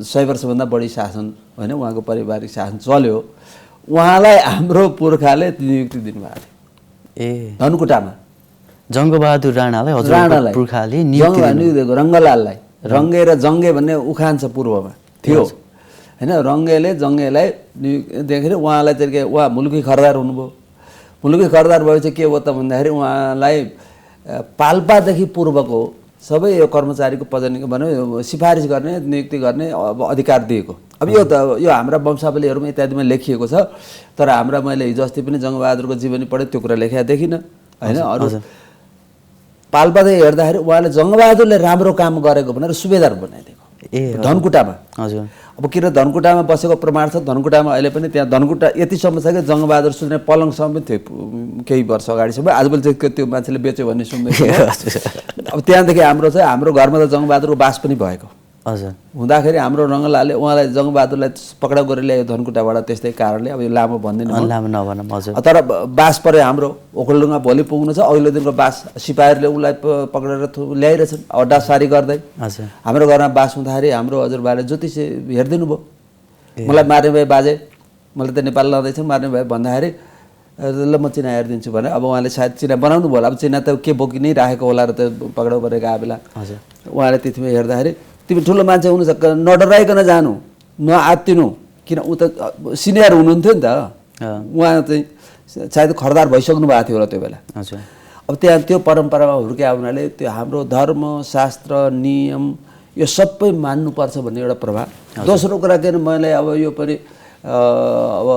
100 वर्षभन्दा बढी शासन होइन, उहाँको पारिवारिक शासन चल्यो, उहाँलाई हाम्रो पुर्खाले नियुक्ति दिनुभएको थियो। ए धनकुटामा जङ्गबहादुर राणालाई पुर्खाले नियुक्ति दिएको। रङ्गलाललाई, रङ्गे र जङ्गे भन्ने उखान छ पूर्वमा थियो होइन। रङ्गेले जङ्गेलाई नियुक्ति दिँदाखेरि उहाँलाई चाहिँ उहाँ मुलुकी खरदार हुनुभयो। मुलुकी खरिदार भएपछि के हो त भन्दाखेरि उहाँलाई पाल्पादेखि पूर्वको सबै यो कर्मचारीको पदोन्नति भनौँ सिफारिस गर्ने नियुक्ति गर्ने अब अधिकार दिएको। अब यो त यो हाम्रा वंशावलीहरूमा इत्यादिमा लेखिएको छ, तर हाम्रा मैले हिजो अस्ति पनि जङ्गबहादुरको जीवनी पढेँ, त्यो कुरा लेखेका देखिनँ होइन। अरू पाल्पादेखि हेर्दाखेरि उहाँले जङ्गबहादुरले राम्रो काम गरेको भनेर सुबेदार बनाइदिएको धनकुटामा। हजुर अब किन धनकुटामा बसेको प्रमाण छ, धनकुटामा अहिले पनि त्यहाँ धनकुटा यतिसम्म छ कि जङ्गबहादुर सुत्ने पलङसम्म पनि थियो केही वर्ष अगाडिसम्म। आजभोलि चाहिँ त्यो मान्छेले बेच्यो भन्ने सुन्दैछ। अब त्यहाँदेखि हाम्रो चाहिँ हाम्रो घरमा त जङ्गबहादुरको बास पनि भएको। हजुर हुँदाखेरि हाम्रो रङ्गलालले उहाँलाई जङ्गबहादुरलाई पक्राउ गरेर ल्यायो धनकुटाबाट, त्यस्तै कारणले अब यो लामो भन्दिनँ लामो नभनौँ। हजुर तर बास पऱ्यो हाम्रो ओखलडुङ्गा, भोलि पुग्नु छ, अघिल्लो दिनको बास सिपाहीहरूले उसलाई पक्रेर ल्याइरहेछन् अड्डा सारी गर्दै। हजुर हाम्रो घरमा बास हुँदाखेरि हाम्रो हजुरबाले ज्योतिष हेरिदिनु भयो। मलाई मार्ने भए बाजे, मलाई त नेपाल लाँदैछ, मार्ने भए भन्दाखेरि ल म चिना हेरिदिन्छु भने अब उहाँले सायद चिना बनाउनु भयो होला। अब चिना त के बोकी नै राखेको होला र त पक्राउ गरेको आबेला उहाँले त्यतिमै हेर्दाखेरि तिमी ठुलो मान्छे हुनु सक्छ, नडराइकन जानु, नआत्तिनु, किन ऊ त सिनियर हुनुहुन्थ्यो नि त, उहाँ चाहिँ सायद खरिदार भइसक्नु भएको थियो होला त्यो बेला। हजुर अब त्यहाँ त्यो परम्परामा हुर्किया हुनाले त्यो हाम्रो धर्म शास्त्र नियम यो सबै मान्नुपर्छ भन्ने एउटा प्रभाव। दोस्रो कुरा के भने मैले अब यो पनि अब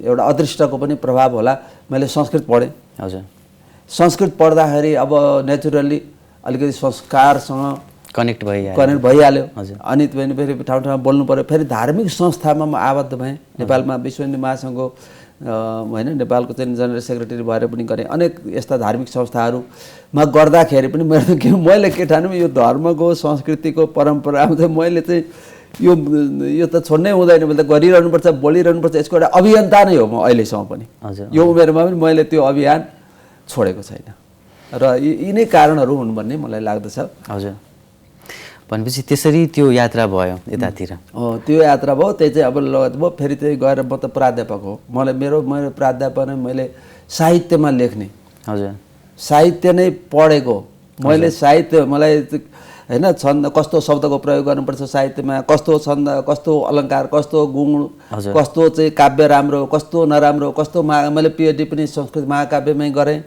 एउटा अदृष्टको पनि प्रभाव होला, मैले संस्कृत पढेँ। हजुर संस्कृत पढ्दाखेरि अब नेचुरली अलिकति संस्कारसँग कनेक्ट भइहाल्यो। अनि फेरि ठाउँ ठाउँमा बोल्नु पऱ्यो। फेरि धार्मिक संस्थामा म आबद्ध भएँ। नेपालमा विश्व हिन्दू महासङ्घको होइन नेपालको चाहिँ जनरल सेक्रेटरी भएर पनि गरेँ। अनेक यस्ता धार्मिक संस्थाहरूमा गर्दाखेरि पनि मैले के ठानेँ यो धर्मको संस्कृतिको परम्परामा चाहिँ मैले चाहिँ यो त छोड्नै हुँदैन, मैले त गरिरहनुपर्छ, बोलिरहनुपर्छ, यसको एउटा अभियन्ता नै हो म अहिलेसम्म पनि। यो उमेरमा पनि मैले त्यो अभियान छोडेको छैन र यिनै कारणहरू हुन् भन्ने मलाई लाग्दछ। हजुर भनेपछि त्यसरी त्यो यात्रा भयो यतातिर। त्यो यात्रा भयो, त्यही चाहिँ अब लगत भयो। फेरि चाहिँ गएर म त प्राध्यापक हो, मलाई मेरो प्राध्यापक नै मैले साहित्यमा लेख्ने। हजुर साहित्य नै पढेको मैले, साहित्य मलाई होइन छन्द कस्तो शब्दको प्रयोग गर्नुपर्छ साहित्यमा, कस्तो छन्द, कस्तो अलङ्कार, कस्तो गुण, कस्तो चाहिँ काव्य राम्रो, कस्तो नराम्रो, कस्तो मैले पिएचडी पनि संस्कृत महाकाव्यमै गरेँ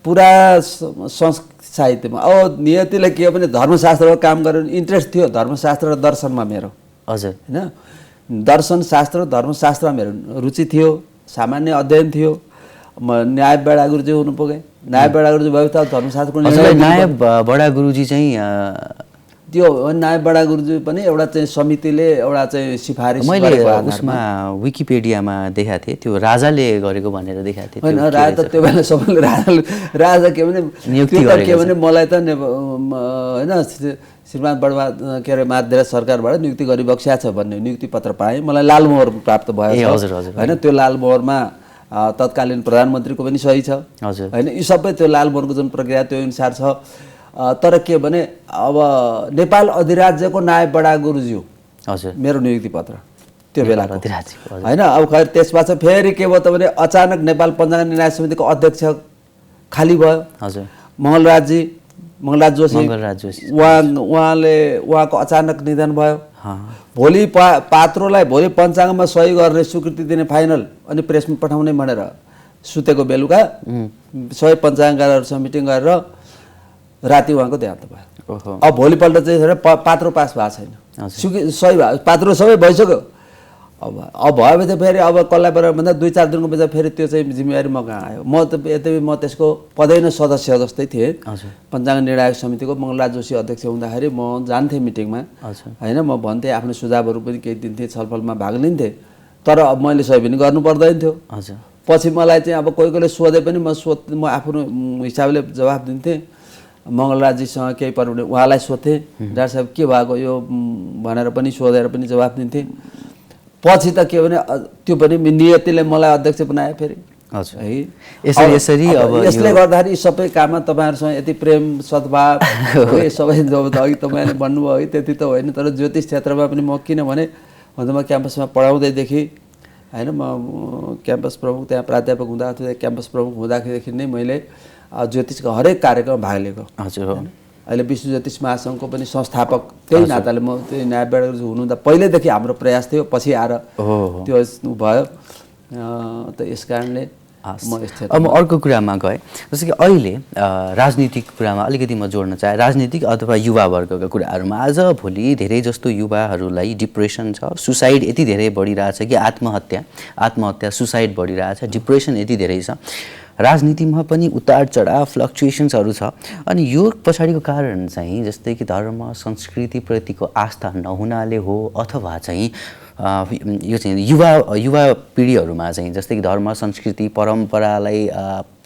पुरा साहित्यमा। अब नियतिले के भने धर्मशास्त्रमा काम गरेर इन्ट्रेस्ट थियो, धर्मशास्त्र र दर्शनमा मेरो। हजुर होइन दर्शन शास्त्र धर्मशास्त्रमा मेरो रुचि थियो, सामान्य अध्ययन थियो। म नायब बडा गुरुजी हुनु पुगेँ। नायब बडा गुरुजी भएपछि त धर्मशास्त्रको नायब बडा गुरुजी चाहिँ त्यो नायब बडा गुरुजी पनि एउटा चाहिँ समितिले एउटा चाहिँ सिफारिस मैले उसमा विकिपेडियामा देखाएको थिएँ, त्यो राजाले गरेको भनेर देखाएको थिएँ। होइन राजा त त्यो बेला सबैले राजा के भने नियुक्ति के भने मलाई त होइन श्रीमान बडवा के अरे माध्यराज सरकारबाट नियुक्ति गरिबक्स्या छ भन्ने नियुक्ति पत्र पाएँ। मलाई लालमोहर प्राप्त भयो होइन, त्यो लालमोहरमा तत्कालीन प्रधानमन्त्रीको पनि सही छ होइन। यी सबै त्यो लालमोहरको जुन प्रक्रिया त्यो अनुसार छ। तर के भने अब नेपाल अधिराज्यको नायब बडा गुरुज्यू हजुर मेरो नियुक्ति पत्र त्यो बेला होइन। अब खैर त्यसपछि फेरि के भयो त भने अचानक नेपाल पञ्चाङ्ग निर्णय समितिको अध्यक्ष खाली भयो। हजुर मङ्गलराज जोशी उहाँको अचानक निधन भयो। भोलि पात्रोलाई भोलि पञ्चाङ्गमा सही गर्ने स्वीकृति दिने फाइनल अनि प्रेसमा पठाउने भनेर सुतेको बेलुका सबै पञ्चाङ्गकारहरूसँग मिटिङ गरेर राति उहाँको देहान्त भयो। अब भोलिपल्ट चाहिँ पात्रो पास भएको छैन, सही भयो, पात्रो सबै भइसक्यो। अब भएपछि फेरि अब कसलाई बराबर भन्दा 2-4 दिनको पछि फेरि त्यो चाहिँ जिम्मेवारी म कहाँ आयो। म त यद्यपि म त्यसको पदैन सदस्य जस्तै थिएँ पञ्चाङ्ग निर्णायक समितिको। मङ्गलराज जोशी अध्यक्ष हुँदाखेरि म जान्थेँ मिटिङमा होइन, म भन्थेँ आफ्नो सुझावहरू पनि केही दिन्थेँ, छलफलमा भाग लिन्थेँ। तर अब मैले सही पनि गर्नु पर्दैन थियो। पछि मलाई चाहिँ अब कोही सोधे पनि म आफ्नो हिसाबले जवाफ दिन्थेँ। मङ्गलराजजीसँग केही पर्यो भने उहाँलाई सोध्थेँ, डाक्टर साहब के भएको यो भनेर पनि सोधेर पनि जवाफ दिन्थेँ। पछि त के भने त्यो पनि नियतिले मलाई अध्यक्ष बनायो फेरि है। यसले गर्दाखेरि सबै काममा तपाईँहरूसँग यति प्रेम सद्भाव सबै जब अघि तपाईँले भन्नुभयो है त्यति त होइन, तर ज्योतिष क्षेत्रमा पनि म किनभने भन्दा म क्याम्पसमा पढाउँदैदेखि होइन, म क्याम्पस प्रमुख त्यहाँ प्राध्यापक हुँदा थियो, क्याम्पस प्रमुख हुँदाखेरिदेखि नै मैले ज्योतिषको हरेक कार्यक्रममा भाग लिएको। हजुर अहिले विश्व ज्योतिष महासङ्घको पनि संस्थापक त्यही नाताले म त्यो नायब बडा गुरुजी हुनुहुँदा पहिल्यैदेखि हाम्रो प्रयास थियो, पछि आएर त्यो भयो। त यस कारणले म यस्तै अब म अर्को कुरामा गएँ, जस्तो कि अहिले राजनीतिक कुरामा अलिकति म जोड्न चाहे, राजनीतिक अथवा युवावर्गका कुराहरूमा आजभोलि धेरै जस्तो युवाहरूलाई डिप्रेसन छ, सुसाइड यति धेरै बढिरहेछ कि आत्महत्या सुसाइड बढिरहेछ, डिप्रेसन यति धेरै छ। राजनीतिमा पनि उतार चढाव फ्लक्चुएसन्सहरू छ। अनि यो पछाडिको कारण चाहिँ जस्तै कि धर्म संस्कृतिप्रतिको आस्था नहुनाले हो, अथवा चाहिँ यो चाहिँ युवा पिँढीहरूमा चाहिँ जस्तै कि धर्म संस्कृति परम्परालाई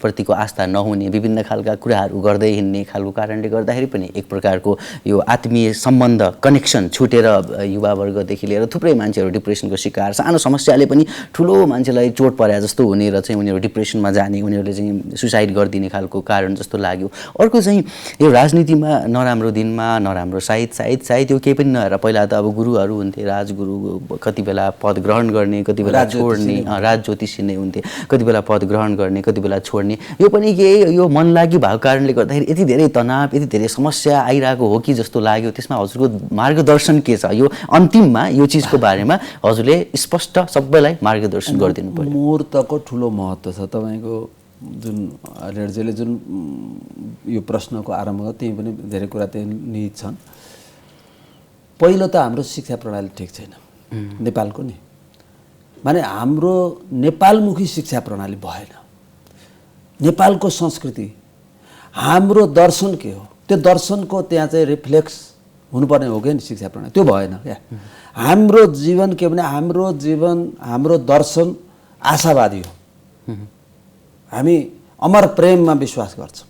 प्रतिको आस्था नहुने, विभिन्न खालका कुराहरू गर्दै हिँड्ने खालको कारणले गर्दाखेरि पनि एक प्रकारको यो आत्मीय सम्बन्ध कनेक्सन छुटेर युवावर्गदेखि लिएर थुप्रै मान्छेहरू डिप्रेसनको शिकार, सानो समस्याले पनि ठुलो मान्छेलाई चोट परे जस्तो हुने र चाहिँ उनीहरू डिप्रेसनमा जाने, उनीहरूले चाहिँ सुसाइड गरिदिने खालको कारण जस्तो लाग्यो। अर्को चाहिँ यो राजनीतिमा नराम्रो दिनमा नराम्रो सायद यो केही पनि नहेर, पहिला त अब गुरुहरू हुन्थे, राजगुरु, कति बेला पद ग्रहण गर्ने, कति बेला छोड्ने, राज ज्योतिषी नै हुन्थे, कति बेला पद ग्रहण गर्ने, कति बेला छोड्ने। यो पनि के यो मनलागी भएको कारणले गर्दाखेरि यति धेरै तनाव, यति धेरै समस्या आइरहेको हो कि जस्तो लाग्यो। त्यसमा हजुरको मार्गदर्शन के छ? यो अन्तिममा यो चिजको बारेमा हजुरले स्पष्ट सबैलाई मार्गदर्शन गरिदिनु पर्यो। मुहूर्तको ठुलो महत्त्व छ। तपाईँको जुन रेड्जेले जुन यो प्रश्नको आरम्भ गर्यो त्यही पनि धेरै कुरा त्यही निहित छन्। पहिलो त हाम्रो शिक्षा प्रणाली ठिक छैन नेपालको नि, माने हाम्रो नेपालमुखी शिक्षा प्रणाली भएन। नेपालको संस्कृति, हाम्रो दर्शन के हो, त्यो दर्शनको त्यहाँ चाहिँ रिफ्लेक्स हुनुपर्ने हो कि शिक्षा प्रणाली, त्यो भएन क्या। हाम्रो जीवन के भने हाम्रो जीवन, हाम्रो दर्शन आशावादी हो। हामी अमर प्रेममा विश्वास गर्छौँ।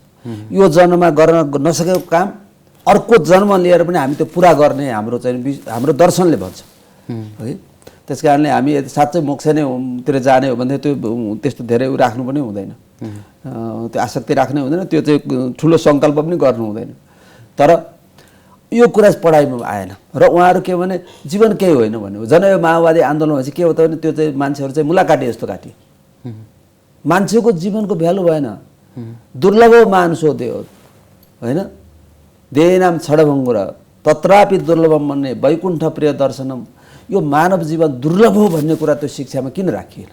यो जन्ममा गर्न नसकेको काम अर्को जन्म लिएर पनि हामी त्यो पुरा गर्ने हाम्रो चाहिँ हाम्रो दर्शनले भन्छ है। त्यस कारणले हामी यदि साँच्चै मोक्ष नै तिर जाने हो भने त्यो त्यस्तो धेरै राख्नु पनि हुँदैन, त्यो आसक्ति राख्नै हुँदैन, त्यो चाहिँ ठुलो सङ्कल्प पनि गर्नु हुँदैन। तर यो कुरा पढाइमा आएन र उहाँहरू के भने जीवन केही होइन भन्ने हो। जन यो माओवादी आन्दोलन भएपछि के हो त भने त्यो चाहिँ मान्छेहरू चाहिँ मुलाकाटी जस्तो काटे। मान्छेको जीवनको भ्यालु भएन। दुर्लभो मानुषो देव होइन, देनाम छडभङ्गुर तत्रापि दुर्लभम मन्ने वैकुण्ठ प्रिय दर्शनम। यो मानव जीवन दुर्लभ हो भन्ने कुरा त्यो शिक्षामा किन राखिएन?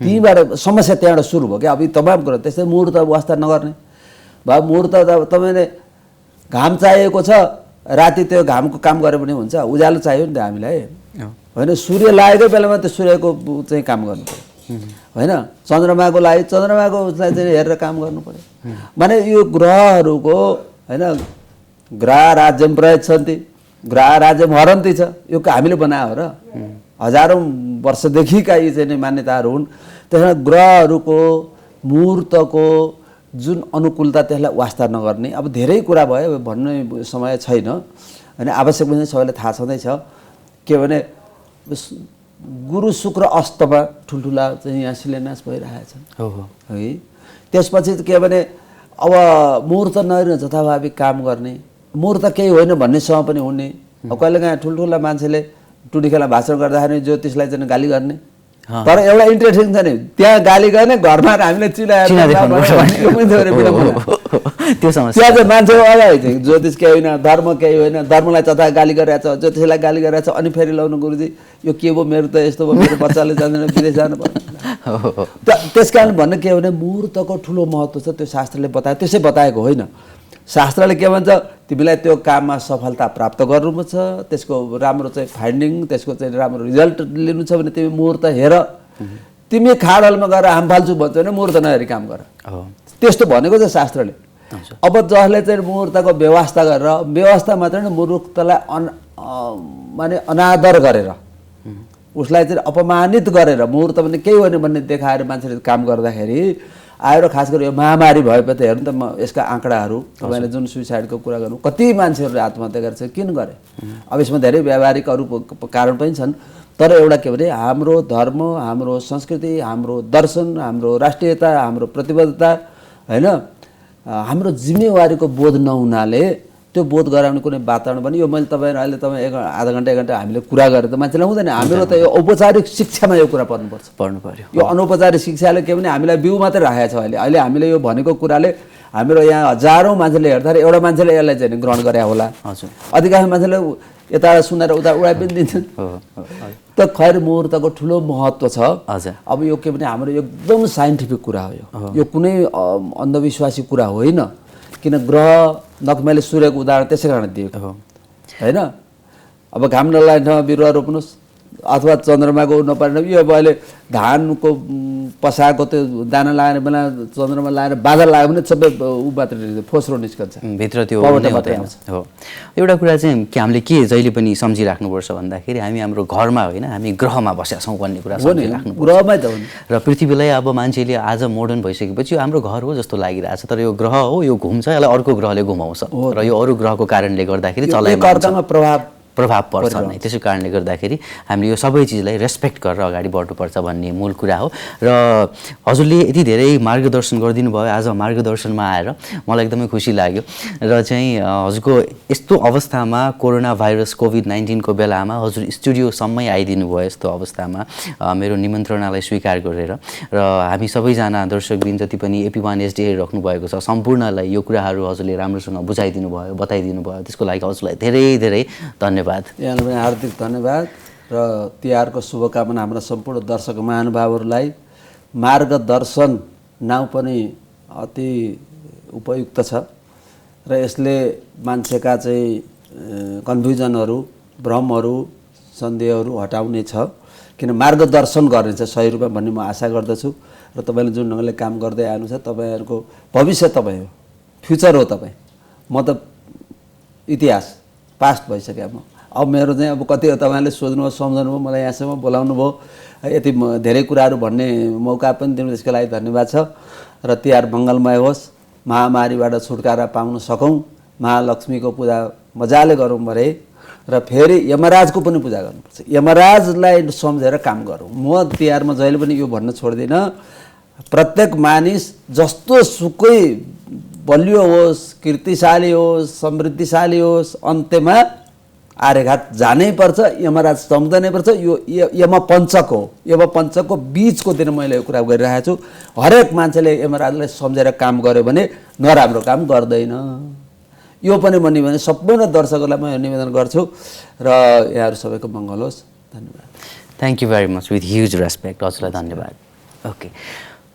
त्यहीँबाट समस्या त्यहाँबाट सुरु भयो क्या। अब यी तमाम कुरा त्यस्तै मुहूर्त वास्ता नगर्ने भयो। मुहूर्त तपाईँले घाम चाहिएको छ, राति त्यो घामको काम गरे पनि हुन्छ, उज्यालो चाहियो नि त हामीलाई होइन। सूर्य लागेकै बेलामा त्यो सूर्यको चाहिँ काम गर्नु पऱ्यो होइन। चन्द्रमाको लागि चन्द्रमाको चाहिँ हेरेर काम गर्नु पऱ्यो। माने यो ग्रहहरूको होइन, ग्रह राज्यम प्रयच्छन्ति ग्रह राज्यम हरन्ती छ, यो हामीले बनायो र हजारौँ वर्षदेखिका यी चाहिँ मान्यताहरू हुन्। त्यसमा ग्रहहरूको मुहूर्तको जुन अनुकूलता त्यसलाई वास्ता नगर्ने। अब धेरै कुरा भयो, भन्ने समय छैन होइन। आवश्यक पनि सबैलाई थाहा छँदैछ के भने गुरु शुक्र अस्तमा ठुल्ठुला चाहिँ यहाँ शिलान्यास भइरहेछन् है। त्यसपछि के भने अब मुहूर्त नहेर्न जथाभावी काम गर्ने, मुहूर्त केही होइन भन्नेसँग पनि हुने। अब कहिलेकाहीँ ठुल्ठुला मान्छेले टुडी खेला भाषण गर्दाखेरि ज्योतिषलाई चाहिँ गाली गर्ने, तर एउटा इन्ट्रेस्टिङ छ नि, त्यहाँ गाली गर्ने घरमा हामीले चिनाएर त्यो समस्या त्यहाँ चाहिँ मान्छेको अगाडि चाहिँ ज्योतिष केही होइन, धर्म केही होइन, धर्मलाई जता गाली गरिरहेछ, ज्योतिषलाई गाली गरिरहेछ। अनि फेरि लाउनु गुरुजी यो के भयो, मेरो त यस्तो भयो, मेरो बच्चाले जाँदैन, विदेश जानु पर्छ। त्यस कारण भन्नु के भने मुहूर्तको ठुलो महत्त्व छ। त्यो शास्त्रले बतायो, त्यसै बताएको होइन। शास्त्रले के भन्छ, तिमीलाई त्यो काममा सफलता प्राप्त गर्नुपर्छ, त्यसको राम्रो चाहिँ फाइन्डिङ, त्यसको चाहिँ राम्रो रिजल्ट लिनु छ भने तिमी मुहूर्त हेर। तिमी खाडलमा गएर हाम फाल्छु भन्छौ भने मुहूर्त नहेरी काम गर, त्यस्तो भनेको छ शास्त्रले। अब जसले चाहिँ मुहूर्तको व्यवस्था गरेर, व्यवस्था मात्र नै मुहूर्तलाई माने अनादर गरेर, उसलाई चाहिँ अपमानित गरेर, मुहूर्त भने केही होइन भन्ने देखाएर मान्छेले काम गर्दाखेरि आएर खास गरी यो महामारी भएपछि हेर्नु त, म यसका आँकडाहरू तपाईँले जुन सुइसाइडको कुरा गर्नु, कति मान्छेहरूले आत्महत्या गरेछ, किन गरे? अब यसमा धेरै व्यावहारिक अरू कारण पनि छन्। तर एउटा के भने हाम्रो धर्म, हाम्रो संस्कृति, हाम्रो दर्शन, हाम्रो राष्ट्रियता, हाम्रो प्रतिबद्धता होइन, हाम्रो जिम्मेवारीको बोध नहुनाले त्यो बोध गराउने कुनै वातावरण पनि यो मैले तपाईँ अहिले तपाईँ आधा घन्टा 1 घन्टा हामीले कुरा गरेर त मान्छेलाई हुँदैन। हाम्रो त यो औपचारिक शिक्षामा यो कुरा पढ्नु पर्यो। यो अनौपचारिक शिक्षाले के भने हामीलाई बिउ मात्रै राखेको छ अहिले हामीले यो भनेको कुराले हाम्रो यहाँ हजारौँ मान्छेले हेर्दाखेरि एउटा मान्छेले यसलाई चाहिँ ग्रहण गरे होला। अधिकांश मान्छेले यता सुनेर उता उडा पनि दिन्छन् हो त खैर मुहुर्तको ठुलो महत्त्व छ हजुर अब यो के भने हाम्रो एकदम साइन्टिफिक कुरा हो यो कुनै अन्धविश्वासी कुरा होइन किन ग्रह नखमेले सूर्यको उदाहरण त्यसै कारण दिएको हो होइन अब घाम नलाग्ने ठाउँमा बिरुवा रोप्नुहोस् अथवा चन्द्रमाको नपर्ने यो अब अहिले धानको पसाएको त्यो दाना लगाएर बेला चन्द्रमा लगाएर बादल लाग्यो भने सबै उबाट फोस्रो निस्कन्छ भित्र त्यो पबाट हुँदै मात्रै हुँदैन। आउँछ। हो एउटा कुरा चाहिँ कि हामीले के जहिले पनि सम्झिराख्नुपर्छ भन्दाखेरि हामी हाम्रो घरमा होइन हामी ग्रहमा बसेका छौँ भन्ने कुरा हो नि सम्झिराख्नु ग्रहमै त हो नि र पृथ्वीलाई अब मान्छेले आज मोडर्न भइसकेपछि यो हाम्रो घर हो जस्तो लागिरहेछ तर यो ग्रह हो यो घुम्छ यसलाई अर्को ग्रहले घुमाउँछ र यो अरू ग्रहको कारणले गर्दाखेरि चलाइमा हुन्छ। एकअर्कामा प्रभाव पर्छ नै त्यसै कारणले गर्दाखेरि हामीले यो सबै चिजलाई रेस्पेक्ट गरेर अगाडि बढ्नुपर्छ भन्ने मूल कुरा हो र हजुरले यति धेरै मार्गदर्शन गरिदिनु भयो आज मार्गदर्शनमा आएर मलाई एकदमै खुसी लाग्यो र चाहिँ हजुरको यस्तो अवस्थामा कोरोना भाइरस कोभिड-19 को बेलामा हजुर स्टुडियोसम्मै आइदिनु भयो यस्तो अवस्थामा मेरो निमन्त्रणालाई स्वीकार गरेर र हामी सबैजना दर्शकबिन जति पनि AP1 SD हेरिराख्नु भएको छ सम्पूर्णलाई यो कुराहरू हजुरले राम्रोसँग बुझाइदिनु भयो बताइदिनु भयो त्यसको लागि हजुरलाई धेरै धेरै धन्यवाद। यहाँलाई पनि हार्दिक धन्यवाद र तिहारको शुभकामना हाम्रा सम्पूर्ण दर्शक महानुभावहरूलाई मार्गदर्शन नाउँ पनि अति उपयुक्त छ र यसले मान्छेका चाहिँ कन्फ्युजनहरू भ्रमहरू सन्देहहरू हटाउने छ किन मार्गदर्शन गर्ने छ सही रूपमा भन्ने म आशा गर्दछु र तपाईँले जुन ढङ्गले काम गर्दै आउनु छ तपाईँहरूको भविष्य तपाईँ हो फ्युचर हो तपाईँ म त इतिहास पास्ट भइसक्यो म अब मेरो चाहिँ अब कति तपाईँले सोध्नुभयो सम्झाउनुभयो मलाई यहाँसम्म बोलाउनु भयो यति धेरै कुराहरू भन्ने मौका पनि दिनु त्यसको लागि धन्यवाद छ र तिहार मङ्गलमय होस् महामारीबाट छुटकारा पाउन सकौँ महालक्ष्मीको पूजा मजाले गरौँ भरे र फेरि यमराजको पनि पूजा गर्नुपर्छ यमराजलाई सम्झेर काम गरौँ म तिहारमा जहिले पनि यो भन्न छोड्दिनँ प्रत्येक मानिस जस्तो सुकै बलियो होस् कीर्तिशाली होस् समृद्धिशाली होस् अन्त्यमा आर्यघाट जानै पर्छ यमराज सम्झनै पर्छ यो यमपञ्चकको बीचको दिन मैले यो कुरा गरिरहेको छु हरेक मान्छेले यमराजलाई सम्झेर काम गर्यो भने नराम्रो काम गर्दैन यो पनि म निवेदन सम्पूर्ण दर्शकहरूलाई म निवेदन गर्छु र यहाँहरू सबैको मङ्गल होस् धन्यवाद। Thank you very much with huge respect हजुरलाई धन्यवाद। ओके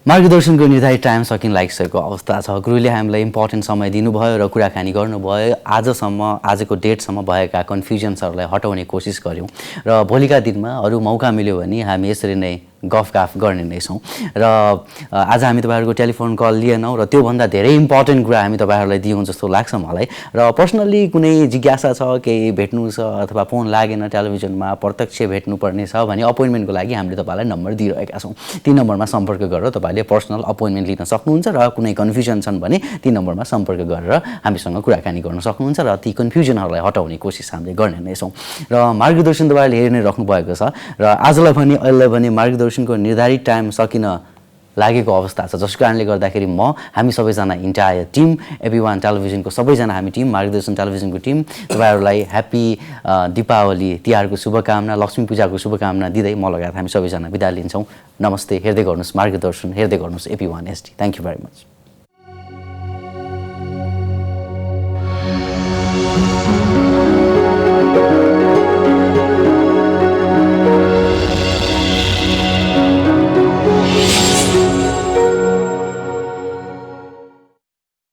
मार्गदर्शनको निर्धारित टाइम सकिन लागिसकेको अवस्था छ गुरुले हामीलाई इम्पोर्टेन्ट समय दिनुभयो र कुराकानी गर्नुभयो आजको डेटसम्म भएका कन्फ्युजन्सहरूलाई हटाउने कोसिस गऱ्यौँ र भोलिका दिनमा अरू मौका मिल्यो भने हामी यसरी नै गफगाफ गर्ने नै छौँ र आज हामी तपाईँहरूको टेलिफोन कल लिएनौँ र त्योभन्दा धेरै इम्पोर्टेन्ट कुरा हामी तपाईँहरूलाई दियौँ जस्तो लाग्छ मलाई र पर्सनल्ली कुनै जिज्ञासा छ केही भेट्नु छ अथवा फोन लागेन टेलिभिजनमा प्रत्यक्ष भेट्नुपर्ने छ भने अपोइन्टमेन्टको लागि हामीले तपाईँलाई नम्बर दिइरहेका छौँ ती नम्बरमा सम्पर्क गरेर तपाईँले पर्सनल अपोइन्टमेन्ट लिन सक्नुहुन्छ र कुनै कन्फ्युजन छन् भने ती नम्बरमा सम्पर्क गरेर हामीसँग कुराकानी गर्न सक्नुहुन्छ र ती कन्फ्युजनहरूलाई हटाउने कोसिस हामीले गर्ने नै छौँ र मार्गदर्शन तपाईँले हेरि नै राख्नु भएको छ र आजलाई पनि अहिले पनि मार्गदर्शनको निर्धारित टाइम सकिन लागेको अवस्था छ जसको कारणले गर्दाखेरि हामी सबैजना इन्टायर टिम AP1 टेलिभिजनको सबैजना हामी टिम मार्गदर्शन टेलिभिजनको टिम तपाईँहरूलाई ह्याप्पी दीपावली तिहारको शुभकामना लक्ष्मी पूजाको शुभकामना दिँदै म लगायत हामी सबैजना बिदा लिन्छौँ। नमस्ते। हेर्दै गर्नुहोस् मार्गदर्शन हेर्दै गर्नुहोस् AP1 SD। Thank you very much.